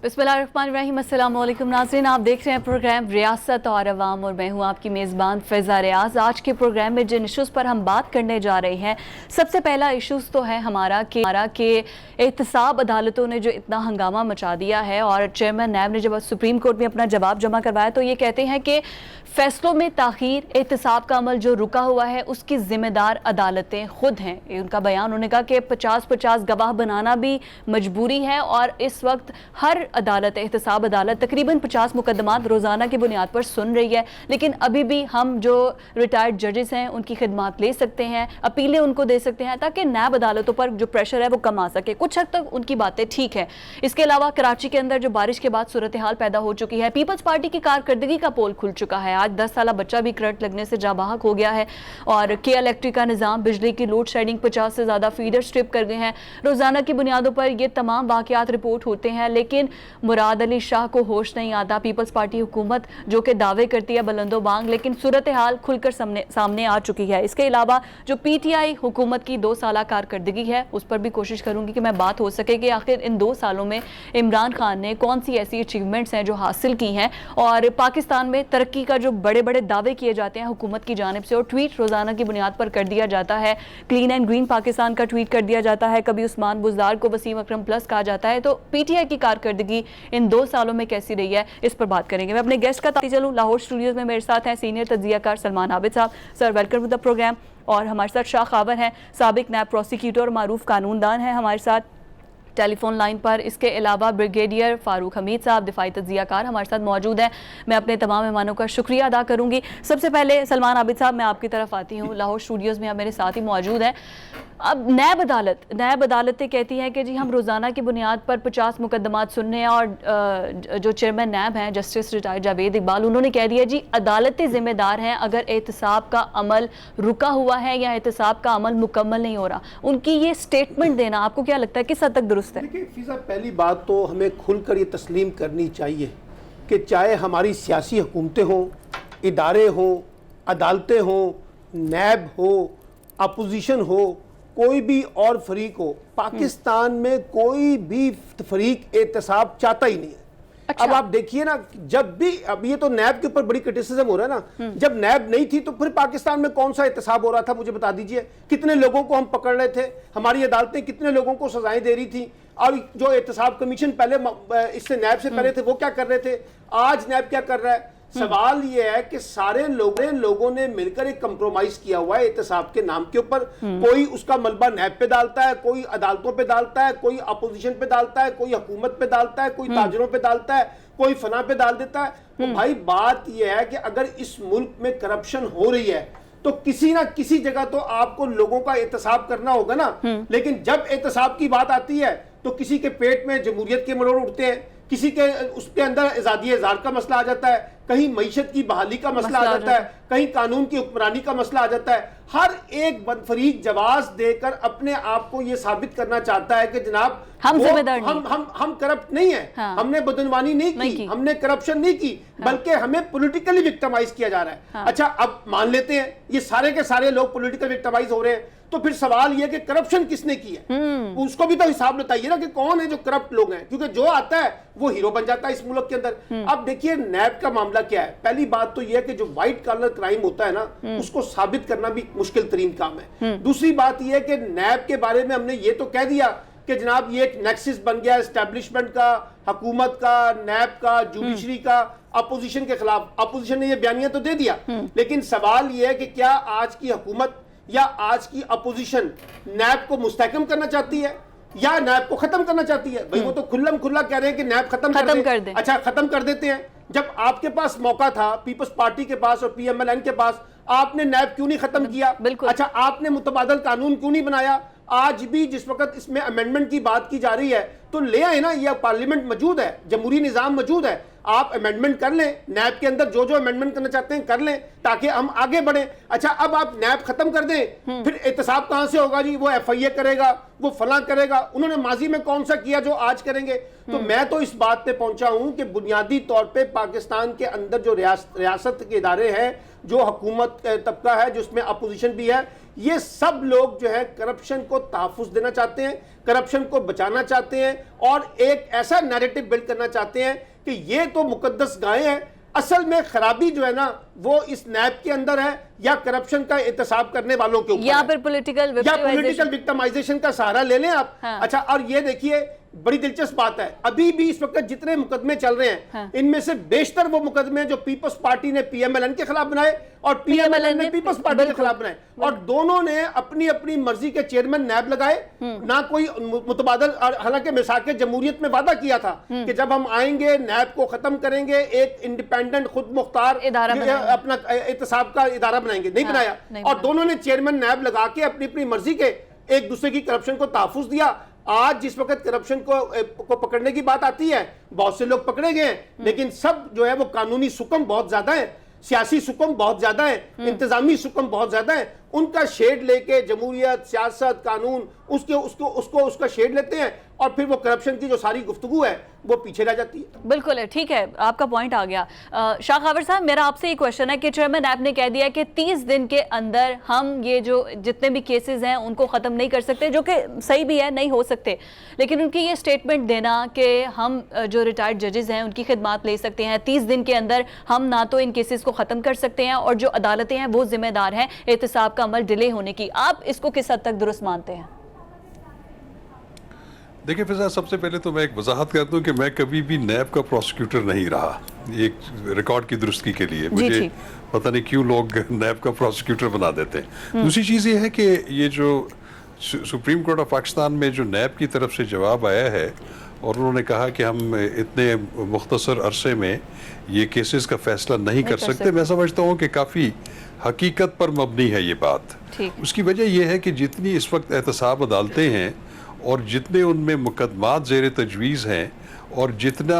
बिस्मिल्लाहिर्रहमानिर्रहीम। अस्सलाम वालेकुम नाज़रीन, आप देख रहे हैं प्रोग्राम रियासत और अवाम और मैं हूं आपकी मेज़बान फ़ैज़ा रियाज। आज के प्रोग्राम में जिन इशूज़ पर हम बात करने जा रहे हैं, सबसे पहला इशूज़ तो है हमारा कि एहतसाब अदालतों ने जो इतना हंगामा मचा दिया है और चेयरमैन नैब ने जब सुप्रीम कोर्ट में अपना जवाब जमा करवाया तो ये कहते हैं कि फैसलों में ताख़ीर, एहतसाब का अमल जो रुका हुआ है उसकी ज़िम्मेदार अदालतें खुद हैं। ये उनका बयान। उन्होंने कहा कि 50-50 गवाह बनाना भी मजबूरी है और इस वक्त हर अदालत, एहतसाब अदालत तकरीबन 50 मुकदमात रोज़ाना की बुनियाद पर सुन रही है, लेकिन अभी भी हम जो रिटायर्ड जजेस हैं उनकी खिदमात ले सकते हैं, अपीलें उनको दे सकते हैं ताकि नैब अदालतों पर जो प्रेशर है वो कम आ सके। कुछ हद तक उनकी बातें ठीक है। इसके अलावा कराची के अंदर जो बारिश के बाद सूरत हाल पैदा हो चुकी है, पीपल्स पार्टी की कारकर्दगी का पोल खुल चुका है। आज 10 साल बच्चा भी करंट लगने से जाबाहक हो गया है और के इलेक्ट्रिक का निज़ाम, बिजली की लोड शेडिंग, 50 से ज़्यादा फीडर स्ट्रिप कर गए हैं। रोज़ाना की बुनियादों पर ये तमाम वाक़यात रिपोर्ट होते हैं, लेकिन मुराद अली शाह को होश नहीं आता। पीपल्स पार्टी हुकूमत जो कि दावे करती है बुलंदो बांग, लेकिन सूरत हाल खुलकर सामने आ चुकी है। इसके अलावा जो पीटीआई हुकूमत की 2 साल कारकर्दगी है उस पर भी कोशिश करूंगी कि मैं बात हो सके कि आखिर इन 2 सालों में इमरान खान ने कौन सी ऐसी अचीवमेंट्स हैं जो हासिल की हैं और पाकिस्तान में तरक्की का जो बड़े बड़े दावे किए जाते हैं हुकूमत की जानिब से और ट्वीट रोजाना की बुनियाद पर कर दिया जाता है। क्लीन एंड ग्रीन पाकिस्तान का ट्वीट कर दिया जाता है, कभी उस्मान बुज़दार को वसीम अकरम प्लस कहा जाता है। तो पीटीआई की कारकर्दगी इन 2 सालों में कैसी रही है इस पर बात करेंगे। मैं अपने गेस्ट का ताती चलूँ। लाहौर स्टूडियोज में मेरे साथ हैं सीनियर तज्जियाकार सलमान आबिद साहब। Sir, welcome to the program. और हमारे साथ शाह खावर हैं, साबिक नैब प्रोसिक्यूटर और मारूफ कानूनदान हैं हमारे साथ टेलीफोन लाइन पर। इसके अलावा ब्रिगेडियर फारूक हमीद साहब, दिफाई तज्जियाकार, हमारे साथ मौजूद हैं। मैं अपने तमाम मेहमानों का शुक्रिया अदा करूंगी। सबसे पहले सलमान आबिद साहब, मैं आपकी तरफ आती हूँ। लाहौर स्टूडियोज़ में आप मेरे साथ ही मौजूद हैं। अब नैब अदालतें कहती हैं कि जी हम रोज़ाना की बुनियाद पर 50 मुकदमात सुनने हैं और जो चेयरमैन नैब हैं जस्टिस रिटायर्ड जावेद इकबाल, उन्होंने कह दिया जी अदालतें ज़िम्मेदार हैं अगर एहतसाब का अमल रुका हुआ है या एहतसाब का अमल मुकम्मल नहीं हो रहा। उनकी ये स्टेटमेंट देना आपको क्या लगता है किस हद तक दुरुस्त है? देखिए फीज़ा, पहली बात तो हमें खुलकर ये तस्लीम करनी चाहिए कि चाहे हमारी सियासी हुकूमतें हों, इदारे हों, अदालतें हों, नैब हो, अपोजिशन हो, कोई भी और फरीक हो, पाकिस्तान में कोई भी फरीक एहतसाब चाहता ही नहीं है। अच्छा। अब आप देखिए ना, जब भी अब ये तो नैब के ऊपर बड़ी क्रिटिसिज्म हो रहा है ना, जब नैब नहीं थी तो फिर पाकिस्तान में कौन सा एहतसाब हो रहा था? मुझे बता दीजिए, कितने लोगों को हम पकड़ रहे थे, हमारी अदालतें कितने लोगों को सजाएं दे रही थी, और जो एहतसाब कमीशन पहले इससे नैब से पहले थे वो क्या कर रहे थे, आज नैब क्या कर रहा है? सवाल यह है कि सारे लोगों ने मिलकर एक कंप्रोमाइज किया हुआ है एहतसाब के नाम के ऊपर। कोई उसका मलबा नैब पे डालता है, कोई अदालतों पे डालता है, कोई अपोजिशन पे डालता है, कोई हुकूमत पे डालता है, कोई ताजरों पे डालता है, कोई फना पे डाल देता है। तो भाई बात यह है कि अगर इस मुल्क में करप्शन हो रही है तो किसी ना किसी जगह तो आपको लोगों का एहतसाब करना होगा ना। लेकिन जब एहतसाब की बात आती है तो किसी के पेट में जमहूरियत के मरोड़ उठते हैं, किसी के उसके अंदर आज़ादी इज़हार का मसला आ जाता है, कहीं मईशत की बहाली का मसला आ जाता है, कहीं कानून की हुक्मरानी का मसला आ जाता है। हर एक फरीक जवाब देकर अपने आप को यह साबित करना चाहता है कि जनाब हम करप्ट नहीं है। हाँ। हमने बदनवानी नहीं की, हमने करप्शन नहीं की। हाँ। बल्कि हमें पॉलिटिकली विक्टिमाइज किया जा रहा है। हाँ। अच्छा, अब मान लेते हैं ये सारे के सारे लोग पॉलिटिकल विक्टिमाइज हो रहे हैं, तो फिर सवाल यह कि करप्शन किसने की है, उसको भी तो हिसाब बताइए ना कि कौन है जो करप्ट लोग हैं, क्योंकि जो आता है वो हीरो बन जाता है इस मुल्क के अंदर। अब देखिए नैब का मामला क्या है। पहली बात तो यह है कि जो व्हाइट कॉलर क्राइम होता है ना, उसको साबित करना भी मुश्किल तरीन काम है। दूसरी बात यह है कि नैब के बारे में हमने ये तो कह दिया कि जनाब ये एक नेक्सस बन गया एस्टेब्लिशमेंट का, हुकूमत का, नैब का, जुडिशरी का, अपोजिशन के खिलाफ। अपोजिशन ने ये बयानिया तो दे दिया, लेकिन सवाल यह है कि क्या आज की हुकूमत या आज की अपोजिशन नैब को मुस्तहकम करना चाहती है या नैब को खत्म करना चाहती है? भाई वो तो खुल्लम खुल्ला कह रहे हैं कि नैब खत्म कर दे। अच्छा, खत्म कर देते हैं। जब आपके पास मौका था, पीपल्स पार्टी के पास और पीएमएलएन के पास, आपने नैब क्यों नहीं खत्म किया? अच्छा, आपने मुतबादल कानून क्यों नहीं बनाया? आज भी जिस वक्त इसमें अमेंडमेंट की बात की जा रही है तो ले आए ना, यह पार्लियामेंट मौजूद है, जमहूरी निजाम मौजूद है, आप अमेंडमेंट कर लें, नैब के अंदर जो जो अमेंडमेंट करना चाहते हैं कर लें ताकि हम आगे बढ़े। अच्छा, अब आप नैब खत्म कर दें, फिर एहतसाब कहां से होगा जी? वो एफआईए करेगा, वो फलां करेगा। उन्होंने माजी में कौन सा किया जो आज करेंगे? तो मैं तो इस बात पे पहुंचा हूं कि बुनियादी तौर पे पाकिस्तान के अंदर जो रियासत के इदारे हैं, जो हुकूमत तबका है, जिसमें अपोजिशन भी है, ये सब लोग जो है करप्शन को तहफ़्फ़ुज़ देना चाहते हैं, करप्शन को बचाना चाहते हैं और एक ऐसा नैरेटिव बिल्ड करना चाहते हैं कि ये तो मुकद्दस गायें हैं। असल में खराबी जो है ना वो इस नैब के अंदर है या करप्शन का एहतसाब करने वालों के ऊपर या फिर पॉलिटिकल विक्टिमाइजेशन का सहारा ले लें आप। हाँ। अच्छा, और ये देखिए बड़ी दिलचस्प बात है, अभी भी इस वक्त जितने मुकदमे चल रहे हैं हाँ। इनमें से बेशतर वो मुकदमे जो पीपल्स पार्टी ने पीएमएलएन के खिलाफ बनाए और पीएमएलएन ने पीपल्स पार्टी के खिलाफ बनाए, और दोनों ने अपनी अपनी मर्जी के चेयरमैन नैब लगाए, ना कोई मुतबादल। हालांकि मिसाक जमहूरियत में वादा किया था कि जब हम आएंगे नैब को खत्म करेंगे, एक इंडिपेंडेंट खुद मुख्तार अपना एहतसाब का इदारा बनाएंगे, नहीं बनाया। और दोनों ने चेयरमैन नैब लगा के अपनी अपनी मर्जी के एक दूसरे की करप्शन को तहफ़्फ़ुज़ दिया। आज जिस वक्त करप्शन को पकड़ने की बात आती है, बहुत से लोग पकड़े गए हैं, लेकिन सब जो है वो कानूनी सुकम बहुत ज्यादा है, सियासी सुकम बहुत ज्यादा है, इंतजामी सुकम बहुत ज्यादा है। उनका शेड लेके जमहूरियत, सियासत, कानून उसका शेड लेते हैं और फिर वो करप्शन की जो सारी गुफ्तगू है वो पीछे रह जाती है। बिल्कुल है, ठीक है, आपका पॉइंट आ गया। शाह खावर साहब, मेरा आपसे एक क्वेश्चन है कि चेयरमैन नैब ने कह दिया कि 30 दिन के अंदर हम ये जो जितने भी केसेस हैं उनको ख़त्म नहीं कर सकते, जो कि सही भी है, नहीं हो सकते, लेकिन उनकी ये स्टेटमेंट देना कि हम जो रिटायर्ड जजेस हैं उनकी खिदमात ले सकते हैं, 30 दिन के अंदर हम ना तो इन केसेस को ख़त्म कर सकते हैं और जो अदालतें हैं वो जिम्मेदार हैं एहतसाब का अमल डिले होने की, आप इसको किस हद तक दुरुस्त मानते हैं? देखिए फिजा, सबसे पहले तो मैं एक वजाहत कर दूं कि मैं कभी भी नैब का प्रोसिक्यूटर नहीं रहा, एक रिकॉर्ड की दुरुस्ती के लिए। मुझे पता नहीं क्यों लोग नैब का प्रोसिक्यूटर बना देते हैं। दूसरी चीज़ ये है कि ये जो सुप्रीम कोर्ट ऑफ पाकिस्तान में जो नैब की तरफ से जवाब आया है और उन्होंने कहा कि हम इतने मुख्तसर अरसे में ये केसेस का फैसला नहीं कर सकते, मैं समझता हूँ कि काफ़ी हकीकत पर मबनी है ये बात। उसकी वजह यह है कि जितनी इस वक्त एहतसाब अदालतें हैं और जितने उनमें मुकदमात ज़ेर तजवीज़ हैं और जितना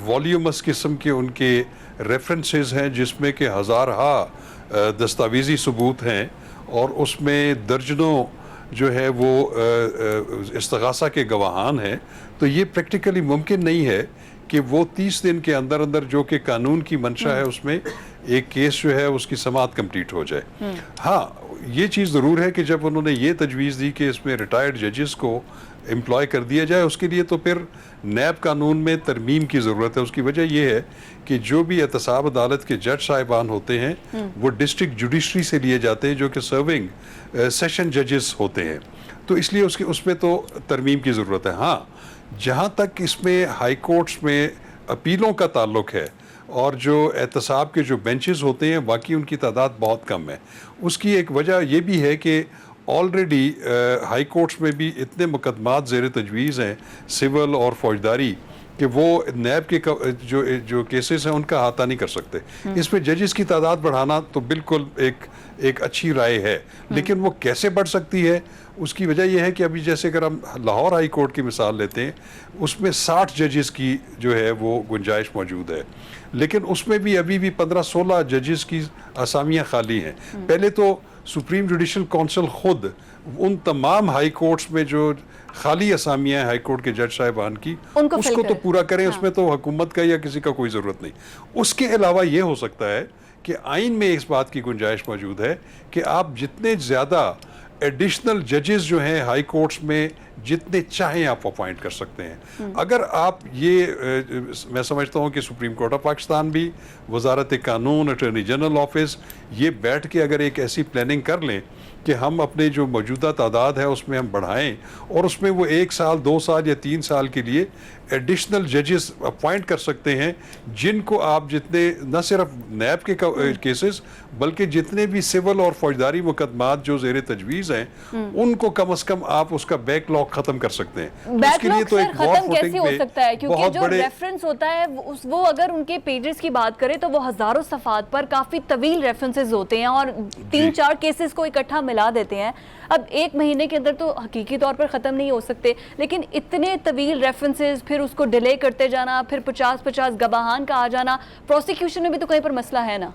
वॉल्यूमस किस्म के उनके रेफरेंसेस हैं जिसमें कि हज़ारहा दस्तावेज़ी सबूत हैं और उसमें दर्जनों जो है वो इस्तग़ासा के गवाहान हैं, तो ये प्रैक्टिकली मुमकिन नहीं है कि वो 30 दिन के अंदर अंदर जो कि कानून की मंशा है उसमें एक केस जो है उसकी समाअत कंप्लीट हो जाए। हाँ, ये चीज़ ज़रूर है कि जब उन्होंने ये तजवीज़ दी कि इसमें रिटायर्ड जजेस को एम्प्लॉय कर दिया जाए, उसके लिए तो फिर नैब कानून में तरमीम की ज़रूरत है। उसकी वजह यह है कि जो भी एहतसाब अदालत के जज साहिबान होते हैं वो डिस्ट्रिक्ट जुडिशरी से लिए जाते हैं जो कि सर्विंग सेशन जजेस होते हैं, तो इसलिए उसमें तो तरमीम की ज़रूरत है। हाँ, जहाँ तक इसमें हाई कोर्ट्स में अपीलों का ताल्लुक है और जो एहतसाब के जो बेंचेस होते हैं बाकी उनकी तादाद बहुत कम है, उसकी एक वजह यह भी है कि ऑलरेडी हाई कोर्ट्स में भी इतने मुकदमात ज़ेर तजवीज़ हैं सिविल और फौजदारी कि वो नैब के जो केसेस हैं उनका अहाता नहीं कर सकते। इसमें जजेस की तादाद बढ़ाना तो बिल्कुल एक अच्छी राय है, लेकिन वो कैसे बढ़ सकती है उसकी वजह यह है कि अभी जैसे अगर हम लाहौर हाई कोर्ट की मिसाल लेते हैं, उसमें 60 जजेस की जो है वो गुंजाइश मौजूद है, लेकिन उसमें भी अभी भी 15-16 जजेस की असामियाँ खाली हैं। पहले तो सुप्रीम जुडिशल काउंसिल खुद उन तमाम हाई कोर्ट्स में जो खाली असामियाँ हैं हाई कोर्ट के जज साहिबान की उसको तो पूरा करें। हाँ। उसमें तो हुकूमत का या किसी का कोई ज़रूरत नहीं। उसके अलावा ये हो सकता है कि आइन में इस बात की गुंजाइश मौजूद है कि आप जितने ज़्यादा एडिशनल जजेस जो हैं हाई कोर्ट्स में जितने चाहें आप अपॉइंट कर सकते हैं। अगर आप ये मैं समझता हूँ कि सुप्रीम कोर्ट ऑफ पाकिस्तान भी, वजारत कानून, अटॉर्नी जनरल ऑफिस ये बैठ के अगर एक ऐसी प्लानिंग कर लें कि हम अपने जो मौजूदा तादाद है उसमें हम बढ़ाएं और उसमें वो 1 साल 2 साल या 3 साल के लिए एडिशनल जजेस अपॉइंट कर सकते हैं, जिनको आप जितने न सिर्फ नैब के केसेस बल्कि जितने भी सिविल और फौजदारी मुकदमात जो ज़ेर तजवीज़ हैं उनको कम से कम आप उसका बैकलॉग खत्म कर सकते हैं। उसके लिए तो एक खत्म कैसे हो सकता है, क्योंकि जो रेफरेंस होता है वो अगर उनके पेजेस की बात करें तो वो हजारों सफ़ात पर काफ़ी तवील रेफरेंसेस होते हैं और 3-4 केसेस को इकट्ठा मिला देते हैं। अब 1 महीने के अंदर तो हकीकी तौर पर ख़त्म नहीं हो सकते, लेकिन इतने तवील रेफरेंसेस, फिर उसको डिले करते जाना, फिर 50-50 गवाहान का आ जाना, प्रोसिक्यूशन में भी तो कहीं पर मसला है ना।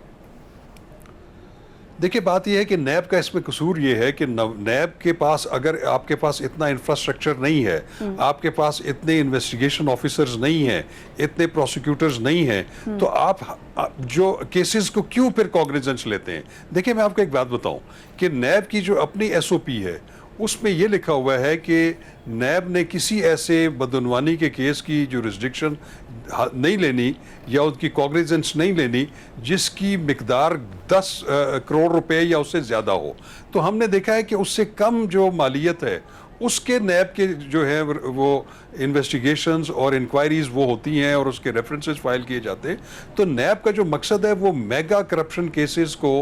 देखिए, बात यह है कि नैब का इसमें कसूर ये है कि नैब के पास, अगर आपके पास इतना इंफ्रास्ट्रक्चर नहीं है, आपके पास इतने इन्वेस्टिगेशन ऑफिसर्स नहीं हैं, इतने प्रोसिक्यूटर्स नहीं हैं, तो आप जो केसेस को क्यों फिर कॉग्निजेंस लेते हैं? देखिए, मैं आपको एक बात बताऊं कि नैब की जो अपनी एसओपी है उसमें यह लिखा हुआ है कि नैब ने किसी ऐसे बदउनवानी के केस की जुरिस्डिक्शन नहीं लेनी या उनकी कॉग्निजेंस नहीं लेनी जिसकी मिकदार 10 करोड़ रुपए या उससे ज़्यादा हो। तो हमने देखा है कि उससे कम जो मालियत है उसके नैब के जो है वो इन्वेस्टिगेशंस और इंक्वायरीज वो होती हैं और उसके रेफरेंसेस फाइल किए जाते हैं। तो नैब का जो मकसद है वो मेगा करप्शन केसेस को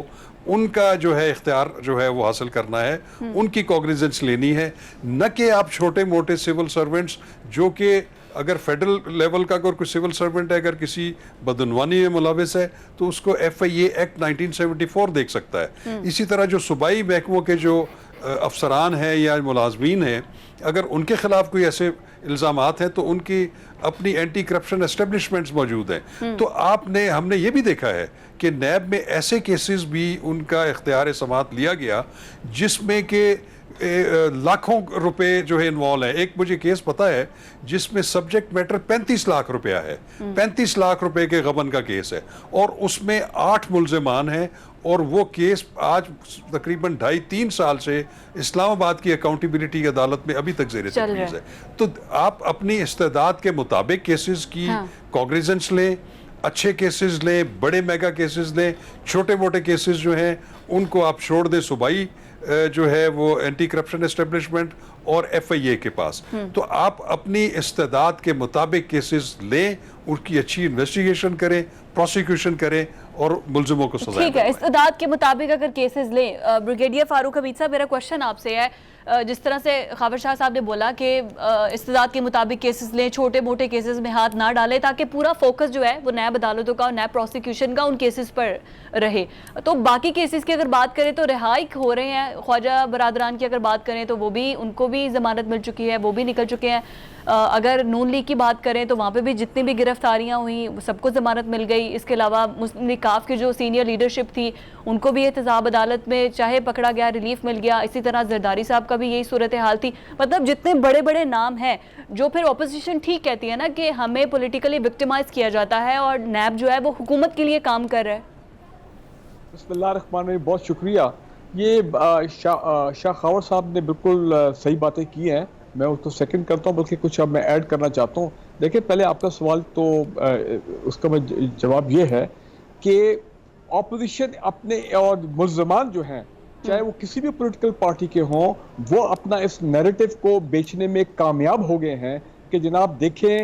उनका जो है इख्तियार जो है वो हासिल करना है, उनकी कॉग्निजेंस लेनी है, न कि आप छोटे मोटे सिविल सर्वेंट्स जो कि अगर फेडरल लेवल का अगर कोई सिविल सर्वेंट है, अगर किसी बदउनवानी में मुलविस है तो उसको FIA एक्ट 1974 देख सकता है। इसी तरह जो सूबाई महकमों के जो अफसरान हैं या मुलाजमीन हैं, अगर उनके खिलाफ कोई ऐसे इल्ज़ामात हैं तो उनकी अपनी एंटी करप्शन एस्टेब्लिशमेंट्स मौजूद हैं। तो हमने ये भी देखा है कि नैब में ऐसे केसेस भी उनका इख्तियार समाअत लिया गया जिसमें कि लाखों रुपए जो है इन्वॉल्व है। एक मुझे केस पता है जिसमें सब्जेक्ट मैटर 35 लाख रुपया है, 35 लाख रुपए के गबन का केस है और उसमें 8 मुल्ज़िमान हैं और वो केस आज तकरीबन 2.5-3 साल से इस्लामाबाद की अकाउंटेबिलिटी अदालत में अभी तक ज़ेर तफतीश है। तो आप अपनी इस्तेदाद के मुताबिक केसेस की कॉग्निजेंस लें, अच्छे केसेस लें, बड़े मेगा केसेस लें, छोटे मोटे केसेस जो हैं उनको आप छोड़ दें सूबाई जो है वो एंटी करप्शन एस्टेब्लिशमेंट और FIA के पास। तो आप अपनी इस्तेदाद के मुताबिक केसेस लें, उसकी अच्छी इन्वेस्टिगेशन करें, प्रोसिक्यूशन करें और मुल्जिमों को सजा। ठीक है, इस्तेदाद के मुताबिक अगर केसेस लें। ब्रिगेडियर फारूक हमीद साहब, मेरा क्वेश्चन आपसे है, जिस तरह से खावर शाह साहब ने बोला कि इस्तेदाद के मुताबिक केसेस लें, छोटे मोटे केसेस में हाथ ना डालें ताकि पूरा फोकस जो है वो नैब अदालतों का और नैब प्रोसिक्यूशन का उन केसेस पर रहे। तो बाकी केसेस की अगर बात करें तो रिहाई हो रहे हैं। ख्वाजा बरादरान की अगर बात करें तो उनको भी जमानत मिल चुकी है, वो भी निकल चुके हैं। अगर नून लीग की बात करें तो वहाँ पे भी जितनी भी गिरफ्तारियाँ हुई सबको ज़मानत मिल गई। इसके अलावा मुस्लिम लीग काफ की जो सीनियर लीडरशिप थी उनको भी एहतसाब अदालत में चाहे पकड़ा गया, रिलीफ मिल गया। इसी तरह जरदारी साहब का भी यही सूरत हाल थी। मतलब जितने बड़े बड़े नाम हैं जो फिर ऑपोजिशन ठीक कहती है ना कि हमें पॉलिटिकली विक्टिमाइज किया जाता है और नैब जो है वो हुकूमत के लिए काम कर रहा है। बिस्मिल्लाहिर्रहमानिर्रहीम, बहुत शुक्रिया। ये शाह खावर साहब ने बिल्कुल सही बातें की हैं, मैं उसको सेकंड करता हूँ, बल्कि कुछ अब मैं ऐड करना चाहता हूँ। देखिए, पहले आपका सवाल तो उसका मैं जवाब ये है कि ऑपोजिशन अपने और मुल्ज़मान जो हैं, चाहे वो किसी भी पॉलिटिकल पार्टी के हों, वो अपना इस नैरेटिव को बेचने में कामयाब हो गए हैं कि जनाब देखें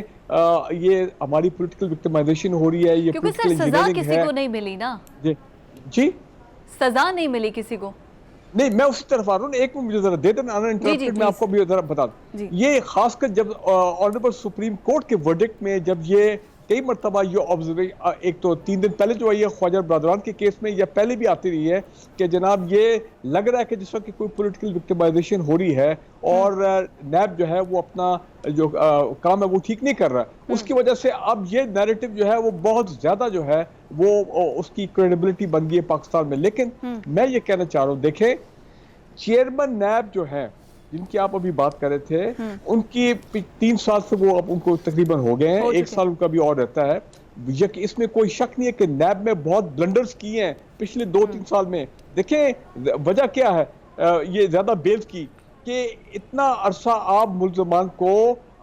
ये हमारी पॉलिटिकल विक्टिमाइजेशन हो रही है, ये क्योंकि सर सजा किसी को नहीं मिली ना। जी, सजा नहीं मिली किसी को। नहीं, मैं उसी तरफ आ रहा हूँ। एक मिनट मुझे जरा दे देना, अनइंटरप्टेड मैं आपको भी जरा बता दूं। ये खासकर जब ऑनरेबल सुप्रीम कोर्ट के वर्डिक्ट में जब ये कई मरतबा ये ऑब्जर्वेशन, एक तो 3 दिन पहले जो आई है ख्वाजा बरादरान के केस में, या पहले भी आती रही है कि जनाब ये लग रहा है कि जिस वक्त कोई पॉलिटिकल विक्टिमाइजेशन हो रही है और नैब जो है वो अपना जो काम है वो ठीक नहीं कर रहा, उसकी वजह से अब ये नैरेटिव जो है वो बहुत ज्यादा जो है वो उसकी क्रेडिबिलिटी बन गई है पाकिस्तान में। लेकिन मैं ये कहना चाह रहा हूँ, देखें, चेयरमैन नैब जो है जिनकी आप अभी बात कर रहे थे, उनकी 3 साल से वो अब उनको तकरीबन हो गए हैं, 1 साल उनका भी और रहता है। इसमें कोई शक नहीं है कि नैब में बहुत ब्लंडर्स किए हैं पिछले 2-3 साल में। देखें वजह क्या है ये ज्यादा बेल की, कि इतना अरसा आप मुल्ज़मान को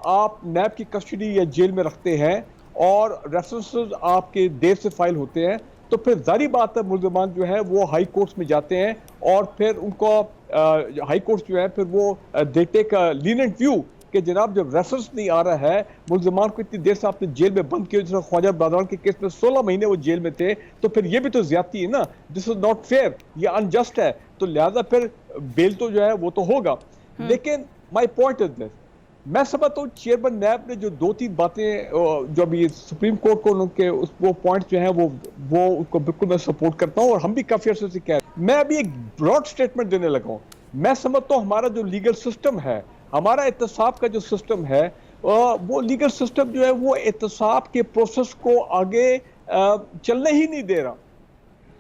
आप नैब की कस्टडी या जेल में रखते हैं और रेफरेंसेस आपके देर से फाइल होते हैं, तो फिर जारी बात है मुल्ज़मान जो है वो हाई कोर्ट्स में जाते हैं और फिर उनको हाई कोर्ट्स जो है फिर वो देते का लीनेंट व्यू कि जनाब जब रेफरेंस नहीं आ रहा है, मुल्ज़मान को इतनी देर से आपने जेल में बंद किया, जिस ख्वाजा बरादरान के केस में 16 महीने वो जेल में थे, तो फिर ये भी तो ज्यादती है ना। दिस इज नॉट फेयर, ये अनजस्ट है, तो लिहाजा फिर बेल तो जो है वो तो होगा। लेकिन माई पॉइंट इज दिस, मैं समझता हूँ चेयरमैन नैब ने जो 2-3 बातें जो अभी सुप्रीम कोर्ट को उनके वो पॉइंट जो है वो उसको बिल्कुल मैं सपोर्ट करता हूँ और हम भी काफी अर्से से कह रहे हैं। मैं अभी एक ब्रॉड स्टेटमेंट देने लगा हूँ। मैं समझता हूँ हमारा जो लीगल सिस्टम है, हमारा एहतसाब का जो सिस्टम है, वो लीगल सिस्टम जो है वो एहतसाब के प्रोसेस को आगे चलने ही नहीं दे रहा।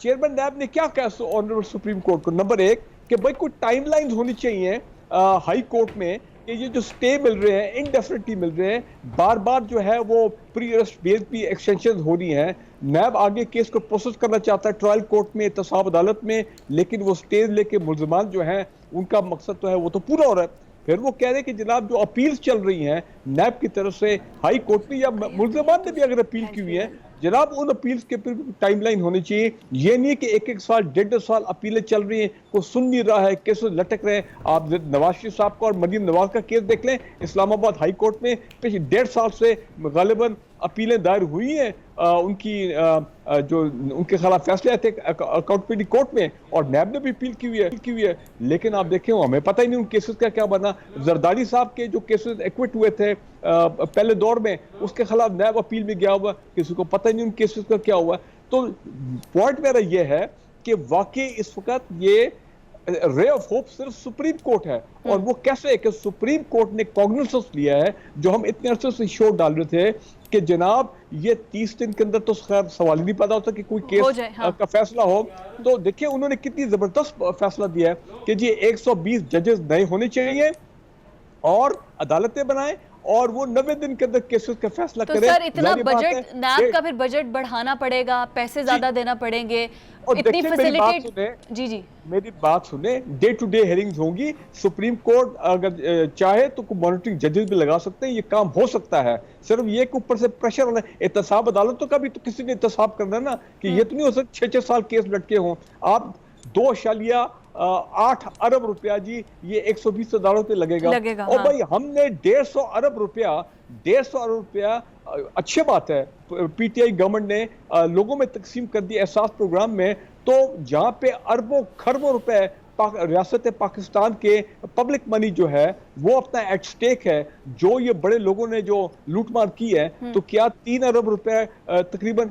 चेयरमैन नैब ने क्या कहा ऑनरेबल सुप्रीम कोर्ट को? नंबर एक कि भाई कोई टाइमलाइंस होनी चाहिए हाई कोर्ट में कि ये जो स्टे मिल रहे हैं इनडेफिनिटली मिल रहे हैं, बार बार जो है वो प्री अरेस्ट बेल की एक्सटेंशन हो रही है। नैब आगे केस को प्रोसेस करना चाहता है ट्रायल कोर्ट में, एहतसाब अदालत में, लेकिन वो स्टे लेके मुल्जमान जो है उनका मकसद तो है वो तो पूरा हो रहा है। फिर वो कह रहे हैं कि जनाब जो अपील्स चल रही हैं नैब की तरफ से हाई कोर्ट में या मुल्जमान ने भी अगर अपील की हुई है, जनाब उन अपील्स के फिर टाइमलाइन होनी चाहिए। ये नहीं कि एक एक साल 1.5 साल अपीलें चल रही हैं, कोई सुन नहीं रहा है, केस लटक रहे हैं। आप नवाज शरीफ साहब का और मरीम नवाज का केस देख लें इस्लामाबाद हाई कोर्ट में, पिछले 1.5 साल से गालिबन अपीलें दायर हुई हैं उनकी जो उनके खिलाफ फैसले आए थे अकाउंटेबिलिटी कोर्ट में, और नैब ने भी अपील की हुई है। लेकिन आप देखें हमें पता ही नहीं उन केसेस का क्या बना। जरदारी साहब के जो केसेस एक्विट हुए थे पहले दौर में, उसके खिलाफ नैब अपील में गया हुआ, किसी को पता ही नहीं उन केसेस का क्या हुआ। तो पॉइंट मेरा ये है कि वाकई इस वक्त ये रे ऑफ होप सिर्फ सुप्रीम कोर्ट है, और वो कैसे है कि सुप्रीम कोर्ट ने कॉग्निजेंस लिया है, जो हम इतने अरसे से शोर डाल रहे थे कि जनाब ये 30 दिन के अंदर तो खैर सवाल ही नहीं पैदा होता कि कोई केस का फैसला हो। तो देखिए उन्होंने कितनी जबरदस्त फैसला दिया है कि जी 120 जजेस नए होने चाहिए और अदालतें बनाएं, और वो 90 दिन के अंदर केसेस का फैसला तो करें। सर इतना बजट नैब का फिर बजट बढ़ाना पड़ेगा, पैसे ज्यादा देना पड़ेंगे, और इतनी फैसिलिटी। जी मेरी बात सुने, डे टू डे हियरिंग्स होंगी। सुप्रीम कोर्ट अगर चाहे तो मॉनिटरिंग जजेस भी लगा सकते हैं, ये काम हो सकता है। सिर्फ ये कि ऊपर से प्रेशर वाला एहतसाब अदालतों का भी तो किसी ने एहतसाब करना है ना, कि ये तो नहीं हो सकता 6-6 साल केस लटके हों। आप 2.8 अरब रुपया जी ये 120 अदालतों पे लगेगा। और हाँ। भाई हमने 150 अरब रुपया अच्छी बात है पीटीआई गवर्नमेंट ने लोगों में तकसीम कर दिया एहसास प्रोग्राम में। तो जहां पे अरबों खरबों रुपए रियासत पाकिस्तान के पब्लिक मनी जो है वो अपना एट स्टेक है, जो ये बड़े लोगों ने जो लूटमार की है, तो क्या 3 अरब रुपए तकरीबन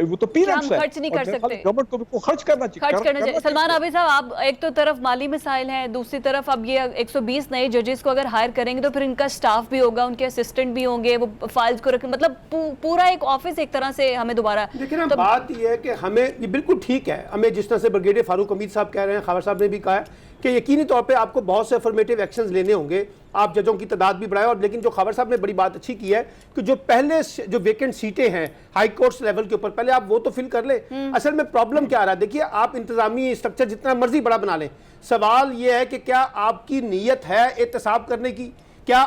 वो तो पीनट्स है, खर्च नहीं कर सकते। गवर्नमेंट को खर्च करना चाहिए। सलमान आबिद साहब, आप एक तो तरफ माली मसाइल हैं, दूसरी तरफ अब ये 120 नए जजेस को अगर हायर करेंगे तो फिर इनका स्टाफ भी होगा, उनके असिस्टेंट भी होंगे, वो फाइल्स को रखें, मतलब पूरा एक ऑफिस एक तरह से हमें दोबारा। देखिए ना, बात ये है कि हमें ये बिल्कुल ठीक है, हमें जिस तरह से ब्रिगेडियर फारूक हमीद साहब कह रहे हैं, खबर साहब ने भी कहा है कि यकीनी तौर पे आपको बहुत से अफर्मेटिव एक्शंस लेने होंगे, आप जजों की तादाद भी बढ़ाएं। और लेकिन जो खबर साहब ने बड़ी बात अच्छी की है कि जो पहले जो वेकेंट सीटें हैं हाई कोर्ट्स लेवल के ऊपर, पहले आप वो तो फिल कर ले। असल में प्रॉब्लम क्या आ रहा है, देखिए आप इंतजामी स्ट्रक्चर जितना मर्जी बड़ा बना लें, सवाल ये है कि क्या आपकी नीयत है एहतसाब करने की, क्या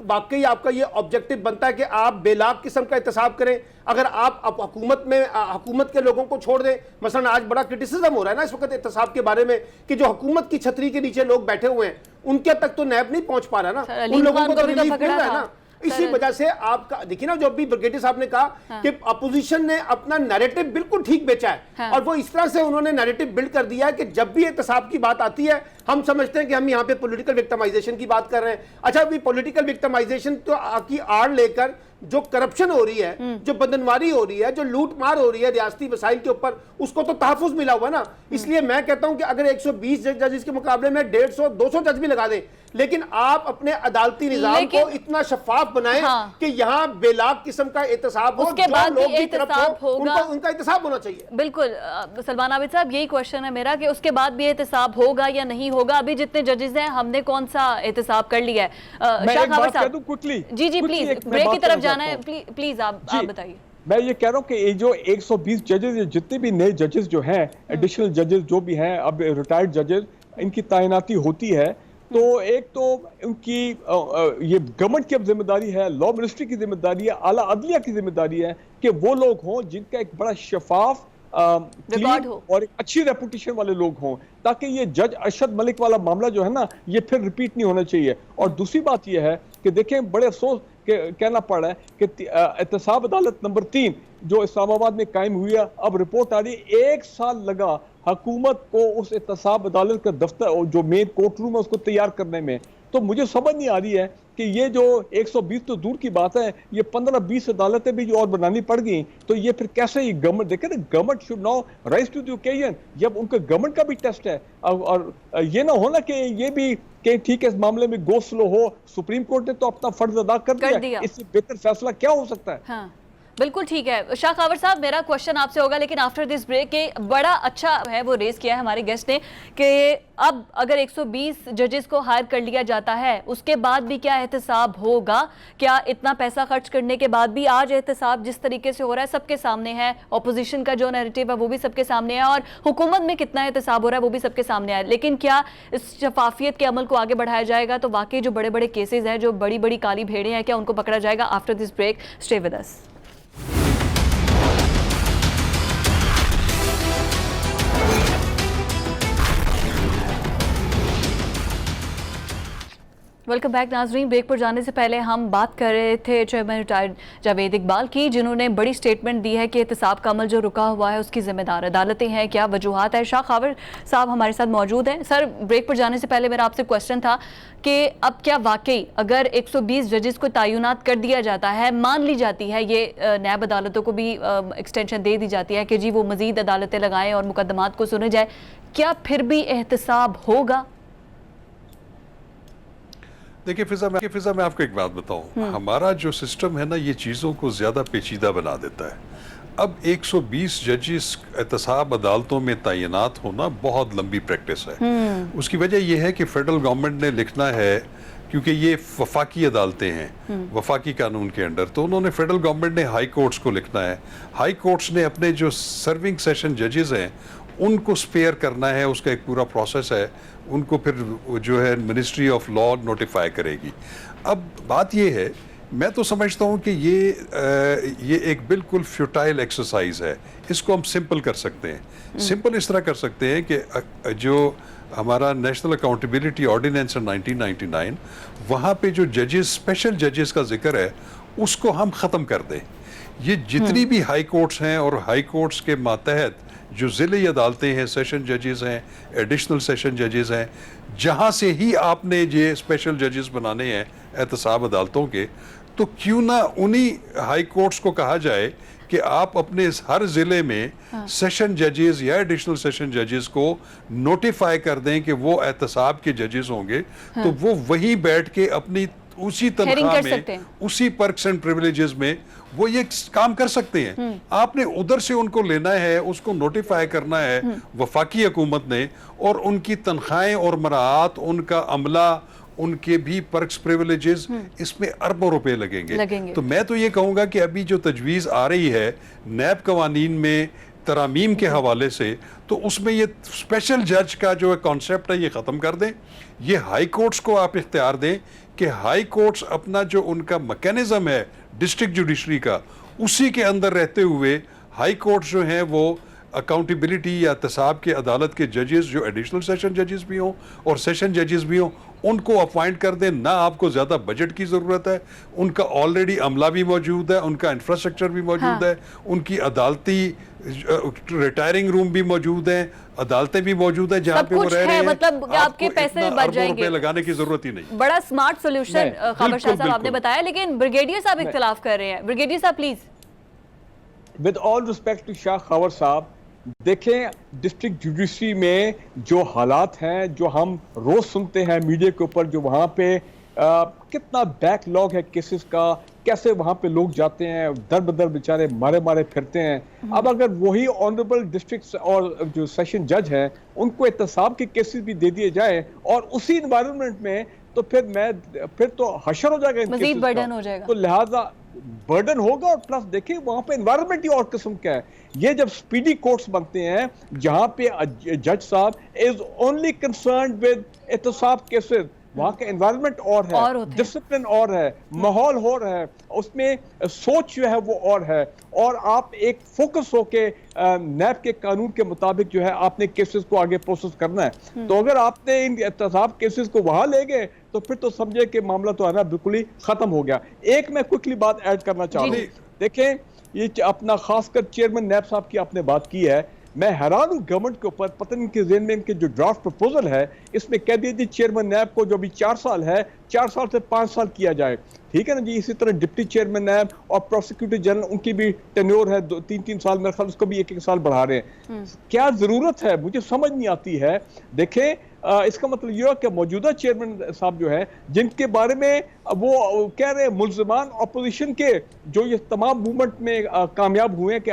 वाकई आपका ये ऑब्जेक्टिव बनता है कि आप बेलाग किस्म का एहतसाब करें। अगर आप हुकूमत के लोगों को छोड़ दें, मसलन आज बड़ा क्रिटिसिज्म हो रहा है ना इस वक्त एहतसाब के बारे में कि जो हुकूमत की छतरी के नीचे लोग बैठे हुए हैं उनके तक तो नैब नहीं पहुंच पा रहा ना, उन लोगों को तो रिलीफ मिल रहा है ना। इसी वजह से आपका देखिए ना, जो अभी ब्रिगेडियर साहब ने कहा कि अपोजिशन ने अपना नैरेटिव बिल्कुल ठीक बेचा है, और वो इस तरह से उन्होंने नैरेटिव बिल्ड कर दिया है कि जब भी एहतसाब की बात आती है हम समझते हैं कि हम यहाँ पे पॉलिटिकल विक्टिमाइजेशन की बात कर रहे हैं। अच्छा, अभी पॉलिटिकल विक्टिमाइजेशन तो की आड़ लेकर जो करप्शन हो रही है, जो बदनवारी हो रही है, जो लूटमार हो रही है रियासती वसाइल के ऊपर, उसको तो तहफ़्फ़ुज़ मिला हुआ ना। इसलिए मैं कहता हूं कि अगर 120 जजेस के मुकाबले में 150-200 जज भी लगा दें, लेकिन आप अपने अदालती निजाम को इतना शफाफ बनाएं कि यहाँ बेलाग किस्म का एहतसाब हो, उसके बाद भी एहतसाब होगा, उनका एहतसाब होना चाहिए। बिल्कुल सलमान आबिद साहब, यही क्वेश्चन है मेरा कि उसके बाद भी एहतसाब होगा या नहीं होगा। अभी जितने जजेस हैं हमने कौन सा एहतसाब कर लिया है? शाह खबर साहब, जी प्लीज, ब्रेक की तरफ जाना है, प्लीज आप बताइए। मैं ये कह रहा हूँ कि ये जो 120 जजेस, जितने भी नए जजेस जो हैं, एडिशनल जजेस जो भी हैं, अब रिटायर्ड जजेस, इनकी तैनाती होती है, तो एक तो उनकी ये गवर्नमेंट की अब जिम्मेदारी है, लॉ मिनिस्ट्री की जिम्मेदारी है, आला अदलिया की जिम्मेदारी है कि वो लोग हों जिनका एक बड़ा शफाफ और एक अच्छी रेपुटेशन वाले लोग हों, ताकि ये जज अरशद मलिक वाला मामला जो है ना, ये फिर रिपीट नहीं होना चाहिए। और दूसरी बात ये है कि देखें, बड़े अफसोस कहना पड़ रहा है कि एहतसाब अदालत नंबर 3 जो इस्लामाबाद में कायम हुई है, अब रिपोर्ट आ रही है 1 साल लगा हुकूमत को उस एहतसाब अदालत का दफ्तर जो मेन कोर्ट रूम है उसको तैयार करने में। तो मुझे समझ नहीं आ रही है कि ये जो 120 तो दूर की बात है, ये 15-20 अदालतें भी जो और बनानी पड़ गई, तो ये फिर कैसे ये गवर्नमेंट, देखे ना, government should now rise to the occasion, जब उनका गवर्नमेंट का भी टेस्ट है। और ये ना होना कि ये भी कि ठीक है इस मामले में गो स्लो हो, सुप्रीम कोर्ट ने तो अपना फर्ज अदा कर दिया, इससे बेहतर फैसला क्या हो सकता है? हाँ। बिल्कुल ठीक है शाह खावर साहब, मेरा क्वेश्चन आपसे होगा लेकिन आफ्टर दिस ब्रेक के बड़ा अच्छा है वो रेस किया है हमारे गेस्ट ने कि अब अगर 120 जजेस को हायर कर लिया जाता है उसके बाद भी क्या एहतसाब होगा? क्या इतना पैसा खर्च करने के बाद भी आज एहतसाब जिस तरीके से हो रहा है सबके सामने है, ऑपोजिशन का जो नैरेटिव है वो भी सबके सामने है और हुकूमत में कितना एहतसाब हो रहा है वो भी सबके सामने है, लेकिन क्या इस शफाफियत के अमल को आगे बढ़ाया जाएगा तो वाकई जो बड़े बड़े केसेस हैं, जो बड़ी बड़ी काली भेड़ें हैं, क्या उनको पकड़ा जाएगा? After this break stay with us. Welcome back नाजरीन। ब्रेक पर जाने से पहले हम बात कर रहे थे चेयरमैन रिटायर्ड जावेद इकबाल की, जिन्होंने बड़ी स्टेटमेंट दी है कि एहतसाब का अमल जो रुका हुआ है उसकी जिम्मेदार अदालतें हैं, क्या वजूहात है। शाह खावर साहब हमारे साथ मौजूद हैं। सर, ब्रेक पर जाने से पहले मेरा आपसे क्वेश्चन था कि अब क्या वाकई अगर 120 जजेस को तयनात कर दिया जाता है, मान ली जाती है ये नैब अदालतों को भी एक्सटेंशन दे दी जाती है कि जी वो मजीद अदालतें लगाएं और मुकदमात को सुने जाए, क्या फिर भी एहतसाब होगा? देखिए फिजा, मैं आपको एक बात बताऊं, हमारा जो सिस्टम है ना ये चीज़ों को ज़्यादा पेचीदा बना देता है। अब 120 जजेस एहतसाब अदालतों में तैनात होना बहुत लंबी प्रैक्टिस है। उसकी वजह यह है कि फेडरल गवर्नमेंट ने लिखना है, क्योंकि ये वफाकी अदालतें हैं वफाकी कानून के अंडर, तो उन्होंने फेडरल गवर्नमेंट ने हाई कोर्ट्स को लिखना है, हाई कोर्ट्स ने अपने जो सर्विंग सेशन जजेस हैं उनको स्पेयर करना है, उसका एक पूरा प्रोसेस है, उनको फिर जो है मिनिस्ट्री ऑफ लॉ नोटिफाई करेगी। अब बात ये है, मैं तो समझता हूँ कि ये एक बिल्कुल फ्यूटाइल एक्सरसाइज है। इसको हम सिंपल कर सकते हैं। सिंपल इस तरह कर सकते हैं कि जो हमारा नेशनल अकाउंटेबिलिटी ऑर्डिनेंस है 1999, वहाँ पे जो जजेस, स्पेशल जजेस का जिक्र है उसको हम ख़त्म कर दें। ये जितनी भी हाई कोर्ट्स हैं और हाई कोर्ट्स के मातहत जो ज़िले अदालतें हैं, सेशन जजेस हैं, एडिशनल सेशन जजेस हैं, जहाँ से ही आपने ये स्पेशल जजेस बनाने हैं एहतसाब अदालतों के, तो क्यों ना उन्हीं हाई कोर्ट्स को कहा जाए कि आप अपने हर ज़िले में सेशन जजेस या एडिशनल सेशन जजेस को नोटिफाई कर दें कि वो एहतसाब के जजेस होंगे, तो वो वहीं बैठ के अपनी उसी तनख्वाह में, उसी पर्क्स एंड प्रिविलेजेस में वो ये काम कर सकते हैं। आपने उधर से उनको लेना है, उसको नोटिफाई करना है वफाकी हुकूमत ने, और उनकी तनख्वाहें और मराहत, उनका अमला, उनके भी पर्क्स प्रिविलेजेस, इसमें अरबों रुपए लगेंगे। तो मैं तो ये कहूँगा कि अभी जो तजवीज़ आ रही है नैब कवानीन में तरामीम के हवाले से, तो उसमें ये स्पेशल जज का जो कॉन्सेप्ट है ये ख़त्म कर दें। ये हाई कोर्ट्स को आप इख्तियार दें कि हाई कोर्ट्स अपना जो उनका मैकेनिज्म है डिस्ट्रिक्ट जुडिशरी का, उसी के अंदर रहते हुए हाई कोर्ट्स जो हैं वो अकाउंटेबिलिटी या एहतसाब के अदालत के जजेस, जो एडिशनल सेशन जजेस भी हों और सेशन जजेस भी हों, उनको अपॉइंट कर दें। ना आपको ज़्यादा बजट की ज़रूरत है, उनका ऑलरेडी अमला भी मौजूद है, उनका इंफ्रास्ट्रक्चर भी मौजूद है, उनकी अदालती रिटायरिंग रूम भी मौजूद है, अदालतें भी मौजूद है जहाँ पे वो रह रहे हैं। मतलब आपके पैसे बच जाएंगे, लगाने की जरूरत ही नहीं। बड़ा स्मार्ट सोल्यूशन खाबर शाह साहब आपने बताया, लेकिन ब्रिगेडियर साहब इख्तिलाफ कर रहे हैं। ब्रिगेडियर साहब please. With all respect to Shah Khawar साहब, देखें डिस्ट्रिक्ट जुडिशरी में जो हालात हैं, जो हम रोज सुनते हैं मीडिया के ऊपर, जो वहाँ पे कितना बैकलॉग है केसेस का, कैसे वहाँ पे लोग जाते हैं दर बदर बेचारे मारे मारे फिरते हैं। अब अगर वही ऑनरेबल डिस्ट्रिक्ट और जो सेशन जज हैं उनको एहतसाब के केसेस भी दे दिए जाए और उसी इन्वायरमेंट में, तो फिर तो हशर हो जाएगा, मजीद बर्डन हो जाएगा। तो लिहाजा बर्डन होगा, और प्लस देखिए वहां पे एनवायरनमेंट ही और किस्म का है। ये जब स्पीडी कोर्ट्स बनते हैं जहां पे जज साहब इज ओनली कंसर्न्ड विद एहतसाब केसेस, वहां का एनवायरनमेंट और है, डिसिप्लिन और है, माहौल और है, उसमें सोच जो है वो और है, और आप एक फोकस होके नैब के कानून के मुताबिक जो है आपने केसेस को आगे प्रोसेस करना है। तो अगर आपने इन एहतसाब केसेस को वहां ले गए तो फिर तो समझे कि मामला तो है ना बिल्कुल ही खत्म हो गया। एक मैं क्विकली बात ऐड करना चाह रहा हूँ, देखें ये अपना खासकर चेयरमैन नैब साहब की आपने बात की है, मैं हैरान हूं गवर्नमेंट के ऊपर, पता नहीं इनके ज़हन में इनके जो ड्राफ्ट प्रपोजल है इसमें कह दिया जी चेयरमैन नैब को जो अभी 4 साल है 4 साल से 5 साल किया जाए, ठीक है ना जी। इसी तरह डिप्टी चेयरमैन नैब और प्रोसिक्यूटर जनरल उनकी भी टेन्योर है 2-3 साल, मेरे ख्याल उसको भी 1-1 साल बढ़ा रहे हैं। क्या जरूरत है, मुझे समझ नहीं आती है। देखें इसका मतलब ये है कि मौजूदा चेयरमैन साहब जो है, जिनके बारे में वो कह रहे हैं मुल्ज़िमान अपोजिशन के, जो ये तमाम मूवमेंट में कामयाब हुए हैं कि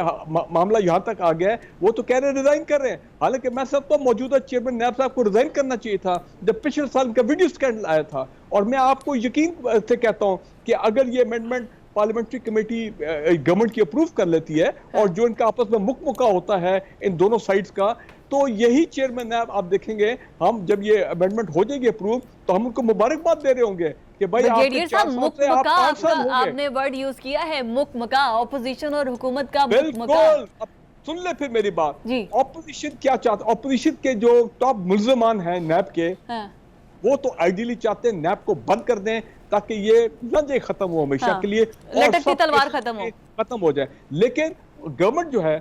मामला यहाँ तक आ गया है, वो तो कह रहे हैं रिजाइन कर रहे हैं। हालांकि मैं समझता हूं मौजूदा चेयरमैन नैब साहब को रिजाइन करना चाहिए था जब पिछले साल का वीडियो स्कैंडल आया था। और मैं आपको यकीन से कहता हूं कि अगर ये अमेंडमेंट पार्लियामेंट्री कमेटी गवर्नमेंट की अप्रूव कर लेती है और जो इनका आपस में मुक्का होता है इन दोनों साइड्स का, तो यही चेयरमैन नैब आप देखेंगे, हम जब ये अमेंडमेंट हो जाएगी अप्रूव तो हम उनको मुबारकबाद दे रहे होंगे कि भाई ब्रिगेडियर साहब मुकमका आपने वर्ड यूज किया है, मुकमका, ऑपोजिशन और हुकूमत का मुकमका। बिल्कुल, सुन ले फिर मेरी बात। ऑपोजिशन क्या चाहते, ऑपोजिशन के जो टॉप मुल्ज़िमान हैं नैब के, वो तो आइडियली चाहते हैं नैब को बंद कर दें ताकि ये लंजे खत्म हो हमेशा के लिए, लटकती तलवार खत्म हो जाए। लेकिन गवर्नमेंट जो है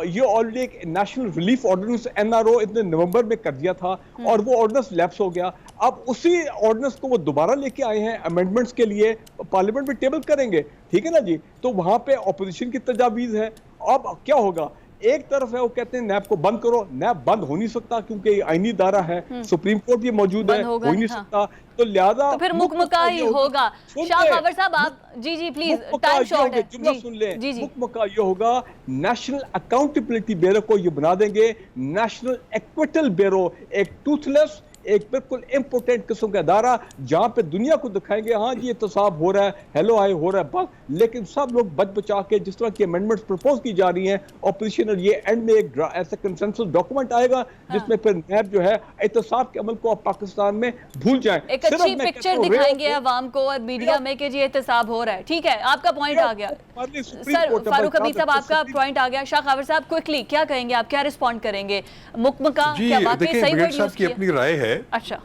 ये ऑलरेडी एक नेशनल रिलीफ ऑर्डिनेंस NRO इतने नवंबर में कर दिया था और वो ऑर्डिनेंस लैप्स हो गया। अब उसी ऑर्डिनेंस को वो दोबारा लेके आए हैं अमेंडमेंट्स के लिए, पार्लियामेंट में टेबल करेंगे, ठीक है ना जी। तो वहां पे ऑपोजिशन की तजावीज है। अब क्या होगा, एक तरफ है वो कहते हैं नैब को बंद करो, नैब बंद हो नहीं सकता क्योंकि ये आईनी इदारा है, सुप्रीम कोर्ट भी मौजूद है, हो ही नहीं सकता, तो लिहाजा तो फिर मुकमका ही होगा। शाह खबर साहब आप जी प्लीज, टाइम शॉर्ट है, जुमला सुन ले। मुकमका ये होगा, नेशनल अकाउंटेबिलिटी ब्यूरो को ये बना देंगे नेशनल एक्विटल ब्यूरो, एक टूथलेस, एक बिल्कुल इंपोर्टेंट किस्म का अदारा जहां पे दुनिया को दिखाएंगे हाँ जी एहतसाब हो रहा है, हेलो हाय हो रहा है, बस। लेकिन सब लोग बच बचा के जिस तरह की अमेंडमेंट्स प्रपोज की जा रही हैं ऑपोजिशन, और ये एंड में एक ऐसा कंसेंसस डॉक्यूमेंट आएगा जिसमें फिर नैब जो है एहतसाब के अमल को आप पाकिस्तान में भूल जाएं। एक अच्छी पिक्चर दिखाएंगे अवाम को और मीडिया में कि जी एहतसाब हो रहा है। ठीक है, आपका पॉइंट आ गया सर, फारूक हमीद साहब आपका पॉइंट आ गया। शाह खबर साहब क्विकली क्या कहेंगे, आप क्या रिस्पॉन्ड करेंगे? मुकमका क्या वाकई सही वर्ड यूज किया? अपनी राय है। अच्छा,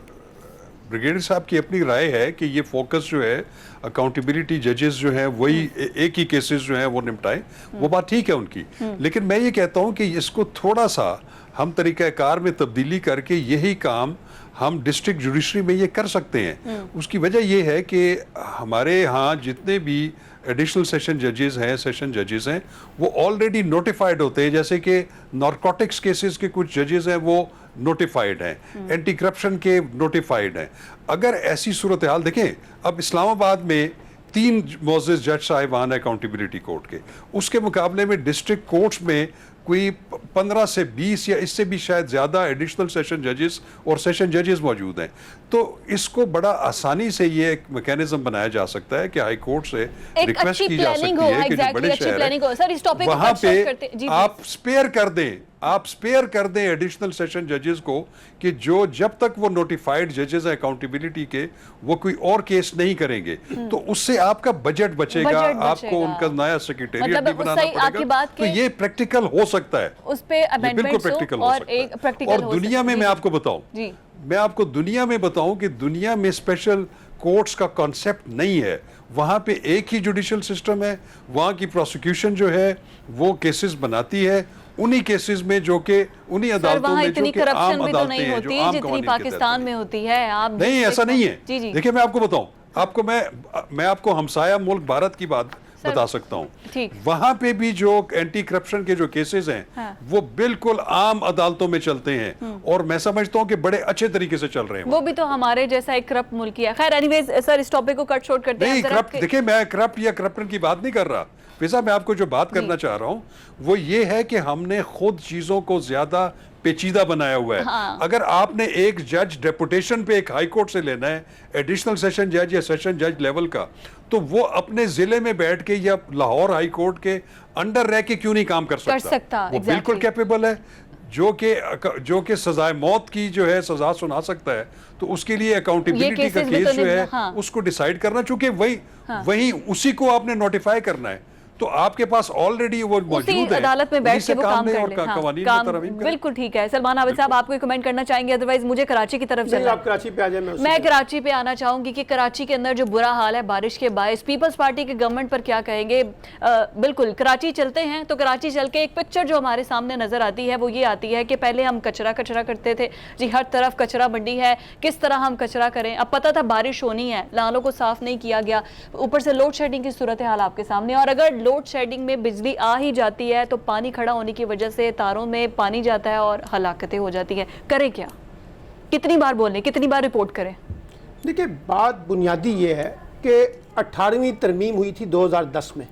ब्रिगेडियर साहब की अपनी राय है कि ये फोकस जो है अकाउंटेबिलिटी जजेस जो हैं वही एक ही केसेस जो हैं वो निपटाएं, वो बात ठीक है उनकी। लेकिन मैं ये कहता हूं कि इसको थोड़ा सा हम तरीक़ाकार में तब्दीली करके यही काम हम डिस्ट्रिक्ट जुडिशरी में ये कर सकते हैं। उसकी वजह ये है कि हमारे यहाँ जितने भी एडिशनल सेशन जजेस हैं, सेशन जजेस हैं, वो ऑलरेडी नोटिफाइड होते हैं। जैसे कि नारकोटिक्स केसेस के कुछ जजेस हैं वो नोटिफाइड हैं, एंटी करप्शन के नोटिफाइड हैं। अगर ऐसी सूरत हाल देखें, अब इस्लामाबाद में 3 मोअज़्ज़िज़ जज साहिबान है अकाउंटेबिलिटी कोर्ट के, उसके मुकाबले में डिस्ट्रिक्ट कोर्ट्स में कोई 15 से 20 या इससे भी शायद ज़्यादा एडिशनल सेशन जजेस और सेशन जजेस मौजूद हैं। तो इसको बड़ा आसानी से ये एक मैकेनिज्म बनाया जा सकता है कि हाई कोर्ट से रिक्वेस्ट की जा सकती है कि जो बड़े शहर हैं वहाँ पे आप स्पेयर कर दें एडिशनल सेशन जजेस को, कि जो जब तक वो नोटिफाइड जजेस हैं अकाउंटेबिलिटी के, वो कोई और केस नहीं करेंगे, तो उससे आपका बजट बचेगा, आपको उनका नया सेक्रेटेरिएट भी बनाना पड़ेगा। तो ये प्रैक्टिकल हो सकता है, उस पे बिल्कुल प्रैक्टिकल हो सकता है। और दुनिया में मैं आपको बताऊं, मैं आपको दुनिया में बताऊं कि दुनिया में स्पेशल कोर्ट्स का कॉन्सेप्ट नहीं है। वहां पे एक ही जुडिशियल सिस्टम है, वहां की प्रोसिक्यूशन जो है वो केसेस बनाती है उन्हीं केसेस में जो कि उन्हीं अदालतों में जो कि आम अदालतें हैं, जो आम जितनी पाकिस्तान में होती है। आप नहीं, ऐसा नहीं है। देखिए मैं आपको बताऊं, आपको मैं आपको हमसाया मुल्क भारत की बात बता सकता हूं। वहां पे भी जो एंटी करप्शन के जो केसेस हैं वो बिल्कुल आम अदालतों में चलते हैं और मैं समझता हूं कि बड़े अच्छे तरीके से चल रहे हैं। वो भी तो हमारे जैसा एक करप्ट मुल्क है। खैर एनीवेज सर, इस टॉपिक को कट शॉर्ट करते हैं। नहीं, करप्ट देखिए, मैं करप्ट या करप्शन की बात नहीं कर रहा। फिजा, मैं आपको जो बात करना चाह रहा हूं वो ये है कि हमने खुद चीजों को ज्यादा पेचीदा बनाया हुआ है। अगर आपने एक जज डेपुटेशन पे एक हाई कोर्ट से लेना है, एडिशनल सेशन जज या सेशन जज लेवल का, तो वो अपने जिले में बैठ के या लाहौर हाई कोर्ट के अंडर रह के क्यों नहीं काम कर सकता? वो बिल्कुल कैपेबल है, जो कि सजाए मौत की जो है सजा सुना सकता है। तो उसके लिए अकाउंटेबिलिटी का केस जो है उसको डिसाइड करना, चूंकि वही उसी को आपने नोटिफाई करना है। तो आपके पास ऑलरेडी वो मौजूद है, अदालत में बैठ के वो काम कर लें। काम बिल्कुल ठीक है। सलमान आबिद साहब, आप कोई कमेंट करना चाहेंगे? अदरवाइज मुझे कराची की तरफ चलना। आप कराची पे आ जाए। मैं कराची पे आना चाहूंगी कि कराची के अंदर जो बुरा हाल है बारिश के बायस, पीपल्स पार्टी के गवर्नमेंट पर क्या कहेंगे? बिल्कुल कराची चलते हैं तो कराची चल के एक पिक्चर जो हमारे सामने नजर आती है वो ये आती है कि पहले हम कचरा करते थे जी, हर तरफ कचरा मंडी है, किस तरह हम कचरा करें। अब पता था बारिश होनी है, नालों को साफ नहीं किया गया, ऊपर से लोड शेडिंग की सूरत हाल आपके सामने। और अगर लोड शेडिंग में बिजली आ ही जाती है तो पानी खड़ा होने की वजह से तारों में पानी जाता है और हलाकतें हो जाती है। करें क्या? कितनी बार बोलें, कितनी बार रिपोर्ट करें? देखिए, बात बुनियादी ये है कि 18वीं तरमीम हुई थी 2010 में,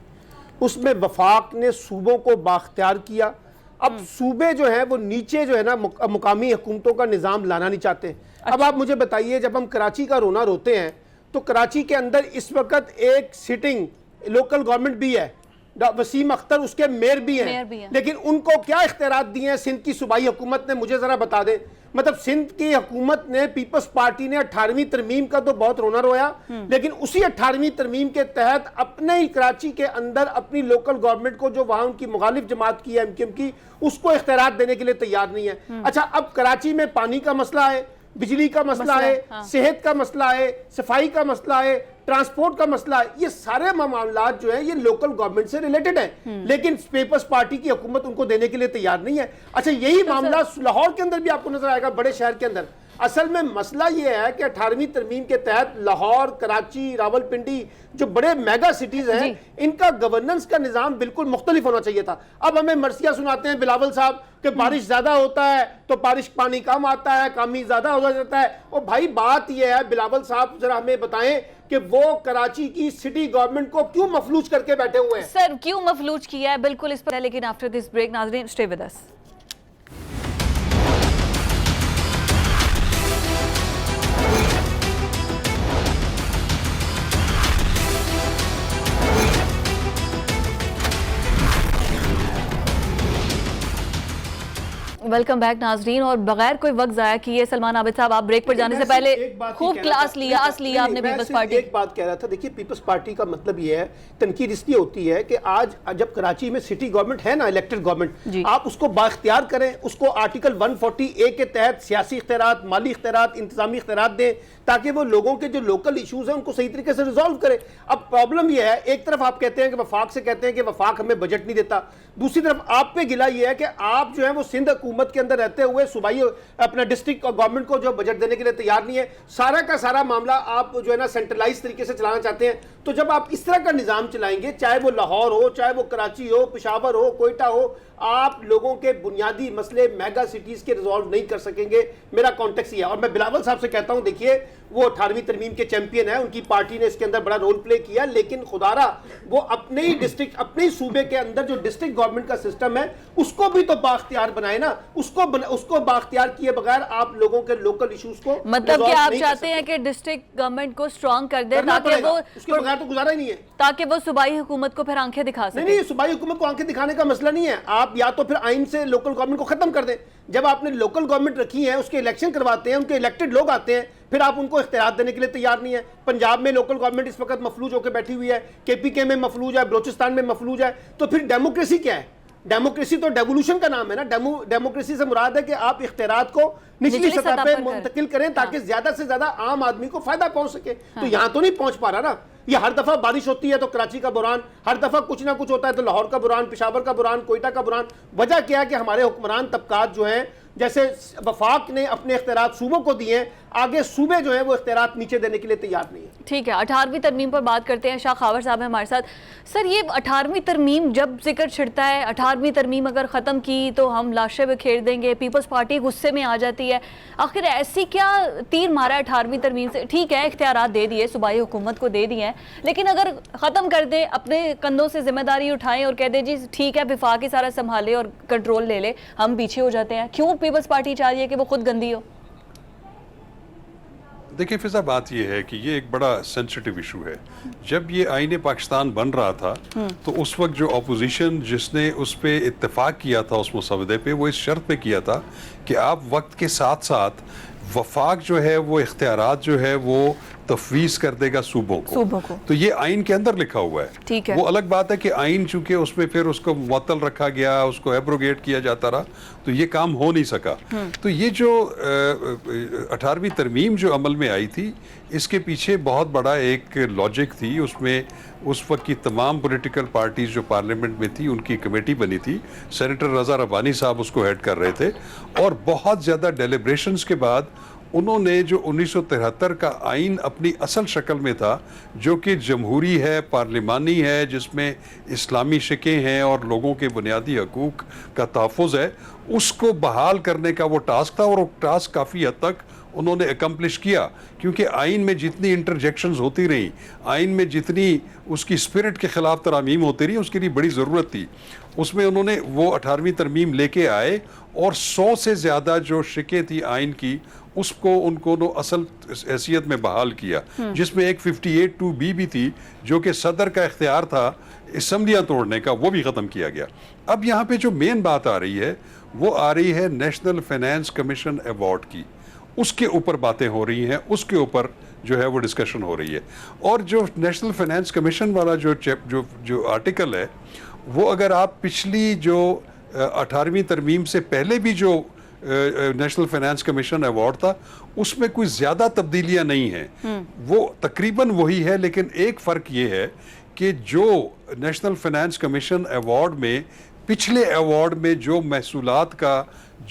उसमें वफाक ने सूबों को बाख्तियार किया। अब सूबे जो हैं वो नीचे जो है ना मुकामी हुकूमतों का निज़ाम लाना नहीं चाहते। अब आप मुझे बताइए, जब हम कराची का रोना रोते हैं तो कराची के अंदर इस वक्त एक सिटिंग लोकल गवर्नमेंट भी है, वसीम अख्तर उसके मेयर भी हैं, लेकिन उनको क्या इख्तियारात दिए हैं सिंध की सूबाई हुकूमत ने, मुझे ज़रा बता दें। मतलब सिंध की हुकूमत ने, पीपल्स पार्टी ने 18वीं तरमीम का तो बहुत रोना रोया, लेकिन उसी 18वीं तरमीम के तहत अपने ही कराची के अंदर अपनी लोकल गवर्नमेंट को, जो वहां उनकी मुखालिफ जमात की है MQM की, उसको इख्तियारात देने के लिए तैयार नहीं है। अच्छा, अब कराची में पानी का मसला है, बिजली का मसला है, सेहत का मसला है, सफाई का मसला है, ट्रांसपोर्ट का मसला है, ये सारे मामलात जो है ये लोकल गवर्नमेंट से रिलेटेड है, लेकिन पीपल्स पार्टी की हुकूमत उनको देने के लिए तैयार नहीं है। अच्छा, यही मामला लाहौर के अंदर भी आपको नजर आएगा, बड़े शहर के अंदर। असल में मसला ये है कि 18वीं तरमीम के तहत लाहौर, कराची, रावलपिंडी जो बड़े मेगा सिटीज हैं, इनका गवर्नेंस का निजाम बिल्कुल मुख्तलिफ होना चाहिए था। अब हमें मर्सिया सुनाते हैं बिलावल साहब कि बारिश ज्यादा होता है तो बारिश पानी कम आता है, कामी ज्यादा हो जाता है। और भाई बात यह है, बिलावल साहब जरा हमें बताएं कि वो कराची की सिटी गवर्नमेंट को क्यों मफलूज करके बैठे हुए हैं? सर, क्यों मफलूज किया है, बिल्कुल इस पर, लेकिन आफ्टर दिस ब्रेक नाज़रीन stay with us. Welcome back नाजरीन, और बगैर कोई वक्त जाया किए सलमान आबिद साहब, आप ब्रेक पर जाने से पहले खूब क्लास लिया आपने पीपल्स पार्टी। एक बात कह रहा था, देखिए पीपल्स पार्टी का मतलब ये है, तनकीद इसलिए होती है कि आज जब कराची में सिटी गवर्नमेंट है ना, इलेक्टेड गवर्नमेंट, आप उसको बाख्तियार करें, उसको आर्टिकल 140A के तहत सियासी इख्तियारात, माली इख्तियारात, इंतजामी इख्तियारात दें, ताकि वो लोगों के जो लोकल इशूज हैं उनको सही तरीके से रिजॉल्व करे। अब प्रॉब्लम यह है, एक तरफ आप कहते हैं कि वफाक से कहते हैं कि वफाक हमें बजट नहीं देता, दूसरी तरफ आप पे गिला यह है कि आप जो है वो सिंध हुकूमत के अंदर रहते हुए सूबाई अपना डिस्ट्रिक्ट गवर्नमेंट को जो बजट देने के लिए तैयार नहीं है। सारा का सारा मामला आप जो है ना सेंट्रलाइज तरीके से चलाना चाहते हैं। तो जब आप इस तरह का निजाम चलाएंगे, चाहे वो लाहौर हो, चाहे वो कराची हो, पेशावर हो, कोयटा हो, आप लोगों के बुनियादी मसले मेगा सिटीज के रिजॉल्व नहीं कर सकेंगे। मेरा कॉन्टेक्स्ट ये है, और मैं बिलावल साहब से कहता हूं, देखिए वो 18वीं तरमीम के चैंपियन है, उनकी पार्टी ने इसके अंदर बड़ा रोल प्ले किया, लेकिन खुदारा वो अपने ही डिस्ट्रिक्ट, अपने ही सूबे के अंदर जो डिस्ट्रिक्ट गवर्नमेंट का सिस्टम है उसको भी तो बाख्तियार बनाए ना। उसको बाख्तियार किए बगैर आप लोगों के लोकल इश्यूज को, मतलब कि आप चाहते हैं कि डिस्ट्रिक्ट गवर्नमेंट को स्ट्रांग कर दे, ताकि वो, उसके बगैर तो गुजारा ही नहीं है, ताकि वो सूबाई हुकूमत को फिर आंखें दिखा सके। नहीं, सूबाई हुकूमत को आंखें दिखाने का मसला नहीं है। आप या तो फिर आइन से लोकल गवर्नमेंट को खत्म कर दें। जब आपने लोकल गवर्नमेंट रखी है, उसके इलेक्शन करवाते हैं, उनके इलेक्टेड लोग आते हैं, फिर आप उनको इख्तियार देने के लिए तैयार नहीं है। पंजाब में लोकल गवर्नमेंट इस वक्त मफलूज होकर बैठी हुई है, KPK में मफलूज है, बलोचिस्तान में मफलूज है, तो फिर डेमोक्रेसी क्या है? डेमोक्रेसी तो डेवोल्यूशन का नाम है ना। डेमोक्रेसी से मुराद है कि आप इख्तियारात को निचली सतह पे मुंतकिल करें ताकि ज्यादा से ज्यादा आम आदमी को फायदा पहुंच सके। तो यहां तो नहीं पहुंच पा रहा ना। ये हर दफा बारिश होती है तो कराची का बुरान, हर दफा कुछ ना कुछ होता है तो लाहौर का बुरान, पेशावर का बुरान, कोयटा का बुरान। वजह क्या है कि हमारे हुक्मरान तबकात जो हैं, जैसे वफाक ने अपने इख्तियारात सूबों को दिए हैं, आगे सूबे जो है वो इख्तियारात नीचे देने के लिए तैयार नहीं है। ठीक है, 18वीं तरमीम पर बात करते हैं। शाह खावर साहब है हमारे साथ। सर, ये 18वीं तरमीम जब जिक्र छिड़ता है, 18वीं तरमीम अगर ख़त्म की तो हम लाशें बिखेर देंगे, पीपल्स पार्टी गुस्से में आ जाती है। आखिर ऐसी क्या तीर मारा है 18वीं तरमीम से? ठीक है, इख्तियारात दे दिए, सूबाई हुकूमत को दे दिए हैं, लेकिन अगर ख़त्म कर दें, अपने कंधों से जिम्मेदारी उठाएं और कह दें जी ठीक है विफाक ही सारा संभाले और कंट्रोल ले ले, हम पीछे हो जाते हैं। क्यों पीपल्स पार्टी चाह रही है कि वो खुद गंदी हो? देखिए फिजा, बात यह है कि ये एक बड़ा सेंसिटिव इशू है। जब ये आईने पाकिस्तान बन रहा था तो उस वक्त जो अपोजिशन जिसने उस पर इत्तेफाक किया था, उस मसवदे पे, वो इस शर्त पे किया था कि आप वक्त के साथ साथ वफाक जो है वो इख्तियारात जो है वो तफवीज़ कर देगा सूबों को। तो ये आइन के अंदर लिखा हुआ है। ठीक है। वो अलग बात है कि आइन चूंकि उसमें फिर उसको मुअत्तल रखा गया, उसको एब्रोगेट किया जाता रहा, तो ये काम हो नहीं सका। तो ये जो 18वीं तरमीम जो अमल में आई थी, इसके पीछे बहुत बड़ा एक लॉजिक थी। उसमें उस वक्त की तमाम पॉलिटिकल पार्टीज जो पार्लियामेंट में थी, उनकी कमेटी बनी थी, सेनेटर रज़ा रब्बानी साहब उसको हेड कर रहे थे, और बहुत ज़्यादा डेलिब्रेशंस के बाद उन्होंने जो 1973 का आइन अपनी असल शक्ल में था, जो कि जमहूरी है, पार्लिमानी है, जिसमें इस्लामी शिकें हैं और लोगों के बुनियादी हकूक़ का तहफ़्फ़ुज़ है, उसको बहाल करने का वो टास्क था। और वो टास्क काफ़ी हद तक उन्होंने अकम्प्लिश किया, क्योंकि आइन में जितनी इंटरजेक्शंस होती रही, आइन में जितनी उसकी स्पिरिट के खिलाफ तरामीम होती रही, उसके लिए बड़ी ज़रूरत थी। उसमें उन्होंने वो 18वीं तरमीम लेके आए और 100 से ज़्यादा जो शिकें थी आइन की, उसको उनको असल हैसियत में बहाल किया, जिसमें एक 58(2)B भी थी, जो कि सदर का इख्तियार था असम्बलियाँ तोड़ने का, वो भी ख़त्म किया गया। अब यहाँ पे जो मेन बात आ रही है वो आ रही है नेशनल फाइनेंस कमीशन अवार्ड की, उसके ऊपर बातें हो रही हैं, उसके ऊपर जो है वो डिस्कशन हो रही है। और जो नेशनल फाइनेंस कमीशन वाला जो आर्टिकल है, वो अगर आप पिछली जो 18वीं तरमीम से पहले भी जो नेशनल फाइनेंस कमीशन अवार्ड था, उसमें कोई ज़्यादा तब्दीलियां नहीं हैं, वो तकरीबन वही है। लेकिन एक फ़र्क ये है कि जो नेशनल फाइनेंस कमीशन अवार्ड में पिछले अवार्ड में जो महसूलात का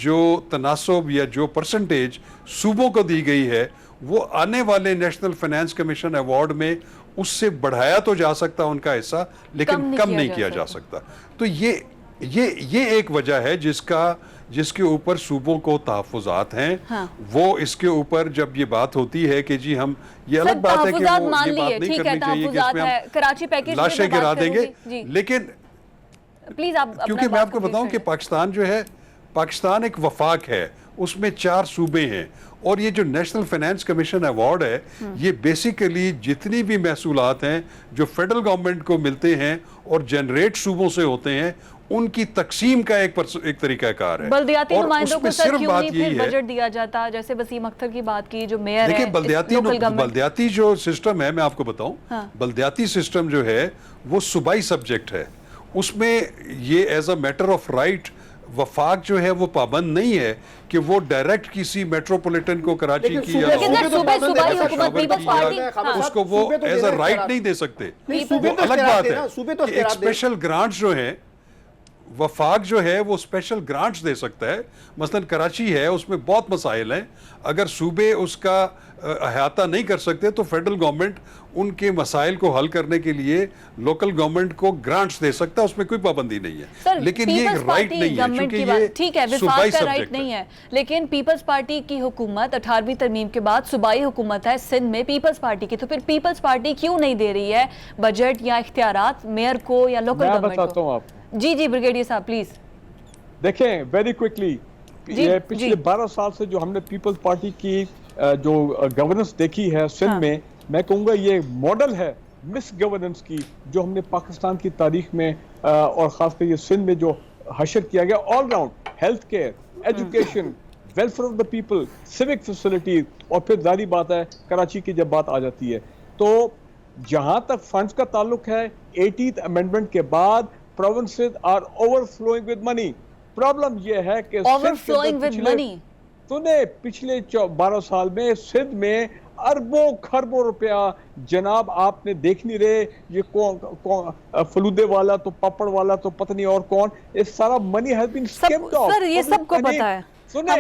जो तनासब या जो परसेंटेज सूबों को दी गई है, वो आने वाले नेशनल फाइनेंस कमीशन अवार्ड में उससे बढ़ाया तो जा सकता उनका हिस्सा, लेकिन कम नहीं किया जा सकता। तो ये एक वजह है जिसके ऊपर सूबों को तहफ़्फ़ुज़ात हैं। हाँ। वो इसके ऊपर जब ये बात होती है कि जी हम, ये अलग बात है कि वो ये बात नहीं करनी चाहिए कि इसमें हम कराची पैकेज लाशें गिरा देंगे, लेकिन प्लीज आप, क्योंकि मैं आपको बताऊं कि पाकिस्तान जो है, पाकिस्तान एक वफाक है, उसमें 4 सूबे हैं, और ये जो नेशनल फाइनेंस कमीशन अवार्ड है, ये बेसिकली जितनी भी महसूलात हैं जो फेडरल गवर्नमेंट को मिलते हैं और जनरेट सूबों से होते हैं, उनकी तकसीम का एक तरीकाकार है। बल्दियाती नुमाइंदों को सर क्यों नहीं फिर बजट दिया जाता, जैसे वसीम अख्तर की बात की, जो मेयर है। बल्दियाती जो सिस्टम है, मैं आपको बताऊं, बल्दियाती सिस्टम जो है वो सूबाई सब्जेक्ट है, उसमें ये as a matter of right वफाक जो है वो पाबंद नहीं है कि वो डायरेक्ट किसी मेट्रोपॉलिटन को कराची की या उसको वो एज अ राइट नहीं दे सकते। वो अलग बात है। एक स्पेशल ग्रांट जो है, वफाक जो है वो स्पेशल ग्रांट्स दे सकता है। मसलन कराची है, उसमें बहुत मसाइल हैं, अगर सूबे उसका अहाता नहीं कर सकते तो फेडरल गवर्नमेंट उनके मसाइल को हल करने के लिए लोकल गवर्नमेंट को ग्रांट्स दे सकता है, उसमें कोई पाबंदी नहीं है। लेकिन ये राइट नहीं है, क्योंकि ये ठीक है, विफाक का राइट नहीं है, लेकिन पीपल्स पार्टी की हुकूमत 18वीं तरमीम के बाद सूबाई हुकूमत है सिंध में पीपल्स पार्टी की, तो फिर पीपल्स पार्टी क्यों नहीं दे रही है बजट या इख्तियारात मेयर को या लोकल गवर्नमेंट को? जी जी ब्रिगेडियर साहब प्लीज देखें वेरी क्विकली। ये पिछले 12 साल से जो हमने पीपल्स पार्टी की जो गवर्नेंस देखी है सिंध में, मैं कहूँगा ये मॉडल है मिस गवर्नेंस की, जो हमने पाकिस्तान की तारीख में और खासकर ये सिंध में जो हशर किया गया, all round health care, education, welfare of the people, civic facilities, और फिर जारी बात है कराची की जब बात आ जाती है, तो जहां तक फंड्स का ताल्लुक है 18th अमेंडमेंट के बाद provinces are overflowing with money. Problem यह है कि ओवरफ्लोइंग विद मनी, तूने पिछले 12 साल में सिंध में अरबों खरबों रुपया जनाब आपने देख नहीं रहे, ये कौन फलूदे वाला तो पापड़ वाला तो पता नहीं और कौन, ये सारा money has been skimmed off. Sir ये सबको पता है। सुने,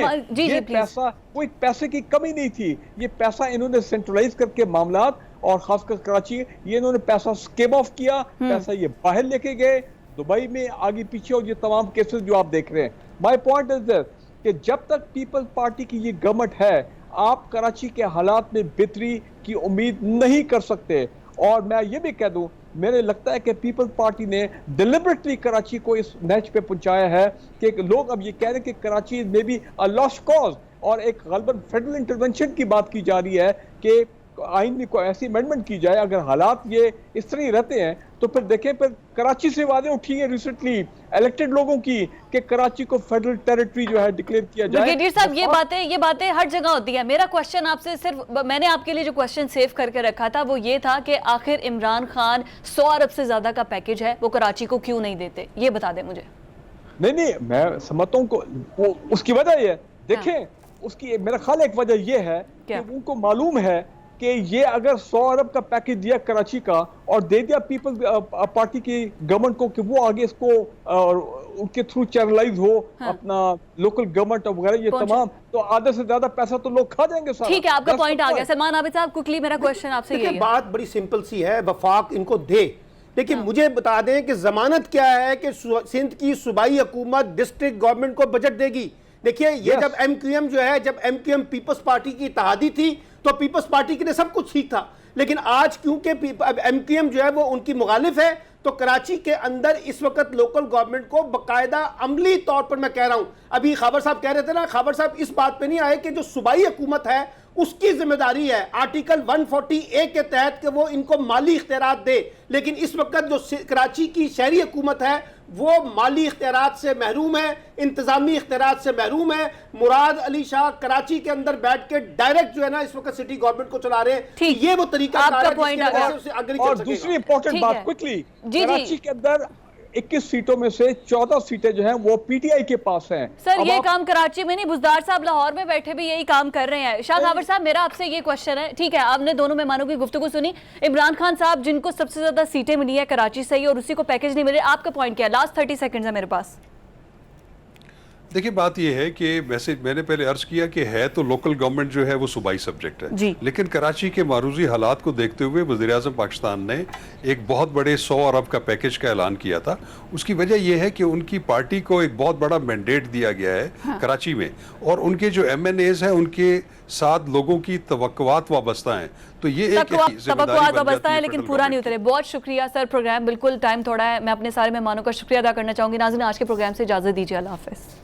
ये पैसा, कोई पैसे की कमी नहीं थी, ये पैसा इन्होंने सेंट्रलाइज करके मामलात और खासकर कराची, ये इन्होंने पैसा स्किम ऑफ किया, पैसा ये बाहर लेके गए दुबई में आगे पीछे, और ये तमाम केसेस जो आप देख रहे हैं। माय पॉइंट इज दिस कि जब तक पीपल्स पार्टी की ये गवर्नमेंट है, आप कराची के हालात में बेहतरी की उम्मीद नहीं कर सकते। और मैं ये भी कह दूं, मेरे लगता है कि पीपल्स पार्टी ने डिलिबरेटली कराची को इस नहज पे पहुंचाया है कि लोग अब ये कह रहे हैं कि कराची में भी अ लॉस्ट कॉज, और एक गलबन फेडरल इंटरवेंशन की बात की जा रही है कि आइन में कोई ऐसी अमेंडमेंट की जाए। अगर हालात ये इस तरह ही रहते हैं तो फिर देखें, फिर कराची से वादे उठी है रिसेंटली इलेक्टेड लोगों की कि कराची को फेडरल टेरिटरी जो है डिक्लेयर किया जाए। ब्रिगेडियर साहब ये बातें हर जगह होती है। मेरा क्वेश्चन आपसे, सिर्फ मैंने आपके लिए जो क्वेश्चन सेव करके रखा था वो ये था कि आखिर इमरान खान 100 अरब से ज्यादा का पैकेज है, वो कराची को क्यों नहीं देते, ये बता दें मुझे। नहीं, मैं समझता हूँ को उसकी वजह ये देखें, उसकी मेरा ख्याल एक वजह ये है कि उनको मालूम है कि ये अगर 100 अरब का पैकेज दिया कराची का और दे दिया पीपल्स पार्टी की गवर्नमेंट को कि वो आगे इसको उनके थ्रू चैनलाइज हो, अपना लोकल गवर्नमेंट वगैरह ये तमाम, तो आधे से ज्यादा पैसा तो लोग खा जाएंगे सारा। ठीक है, आपका पॉइंट आ गया। सलमान आबिद साहब क्विकली मेरा क्वेश्चन आपसे ये है। बात बड़ी सिंपल सी है, वफाक इनको दे, लेकिन मुझे बता दें कि जमानत क्या है कि सिंध की सूबाई हुकूमत डिस्ट्रिक्ट गवर्नमेंट को बजट देगी। देखिए ये जब एमक्यूएम जो है, जब एमक्यूएम पीपल्स पार्टी की इत्तेहादी थी तो पीपल्स पार्टी के लिए सब कुछ ठीक था, लेकिन आज क्योंकि एमक्यूएम जो है वो उनकी मुखालिफ है, तो कराची के अंदर इस वक्त लोकल गवर्नमेंट को बकायदा अमली तौर पर, मैं कह रहा हूं, अभी खाबर साहब कह रहे थे ना, खाबर साहब इस बात पे नहीं आए कि जो सूबाई हुकूमत है उसकी जिम्मेदारी है आर्टिकल 140A के तहत कि वो इनको माली इख्तियारात दे, लेकिन इस वक्त जो कराची की शहरी हुकूमत है वो माली इख्तियारात से महरूम है, इंतजामी इख्तियारात से महरूम है। मुराद अली शाह कराची के अंदर बैठ के डायरेक्ट जो है ना इस वक्त सिटी गवर्नमेंट को चला रहे हैं। ये वो तरीका आपका पॉइंट और दूसरी इंपॉर्टेंट बात क्विकली, कराची के अंदर 21 सीटों में से 14 सीटें जो हैं वो पीटीआई के पास हैं। सर ये काम कराची में नहीं, बुजदार साहब लाहौर में बैठे भी यही काम कर रहे हैं। शाह खावर साहब मेरा आपसे ये क्वेश्चन है, ठीक है आपने दोनों मेहमानों की गुफ्तगू सुनी, इमरान खान साहब जिनको सबसे ज्यादा सीटें मिली है कराची से ही और उसी को पैकेज नहीं मिले, आपका पॉइंट क्या है? लास्ट 30 सेकंड्स है मेरे पास। देखिए बात यह है कि वैसे मैंने पहले अर्ज किया कि है तो लोकल गवर्नमेंट जो है वो सूबाई सब्जेक्ट है, लेकिन कराची के मारूजी हालात को देखते हुए वज़ीर-ए-आज़म पाकिस्तान ने एक बहुत बड़े 100 अरब का पैकेज का ऐलान किया था। उसकी वजह यह है कि उनकी पार्टी को एक बहुत बड़ा मैंडेट दिया गया है कराची में, और उनके जो MNAs हैं उनके साथ लोगों की तवक्कुआत वाबस्ता हैं, तो ये एक तवक्कुआत वाबस्ता है लेकिन पूरा नहीं उतरे। बहुत शुक्रिया सर, प्रोग्राम बिल्कुल टाइम थोड़ा है, मैं अपने सारे मेहमानों का शुक्रिया अदा करना चाहूंगी। नाज़रीन आज के प्रोग्राम से इजाजत दीजिए, अल्लाह हाफ़िज़।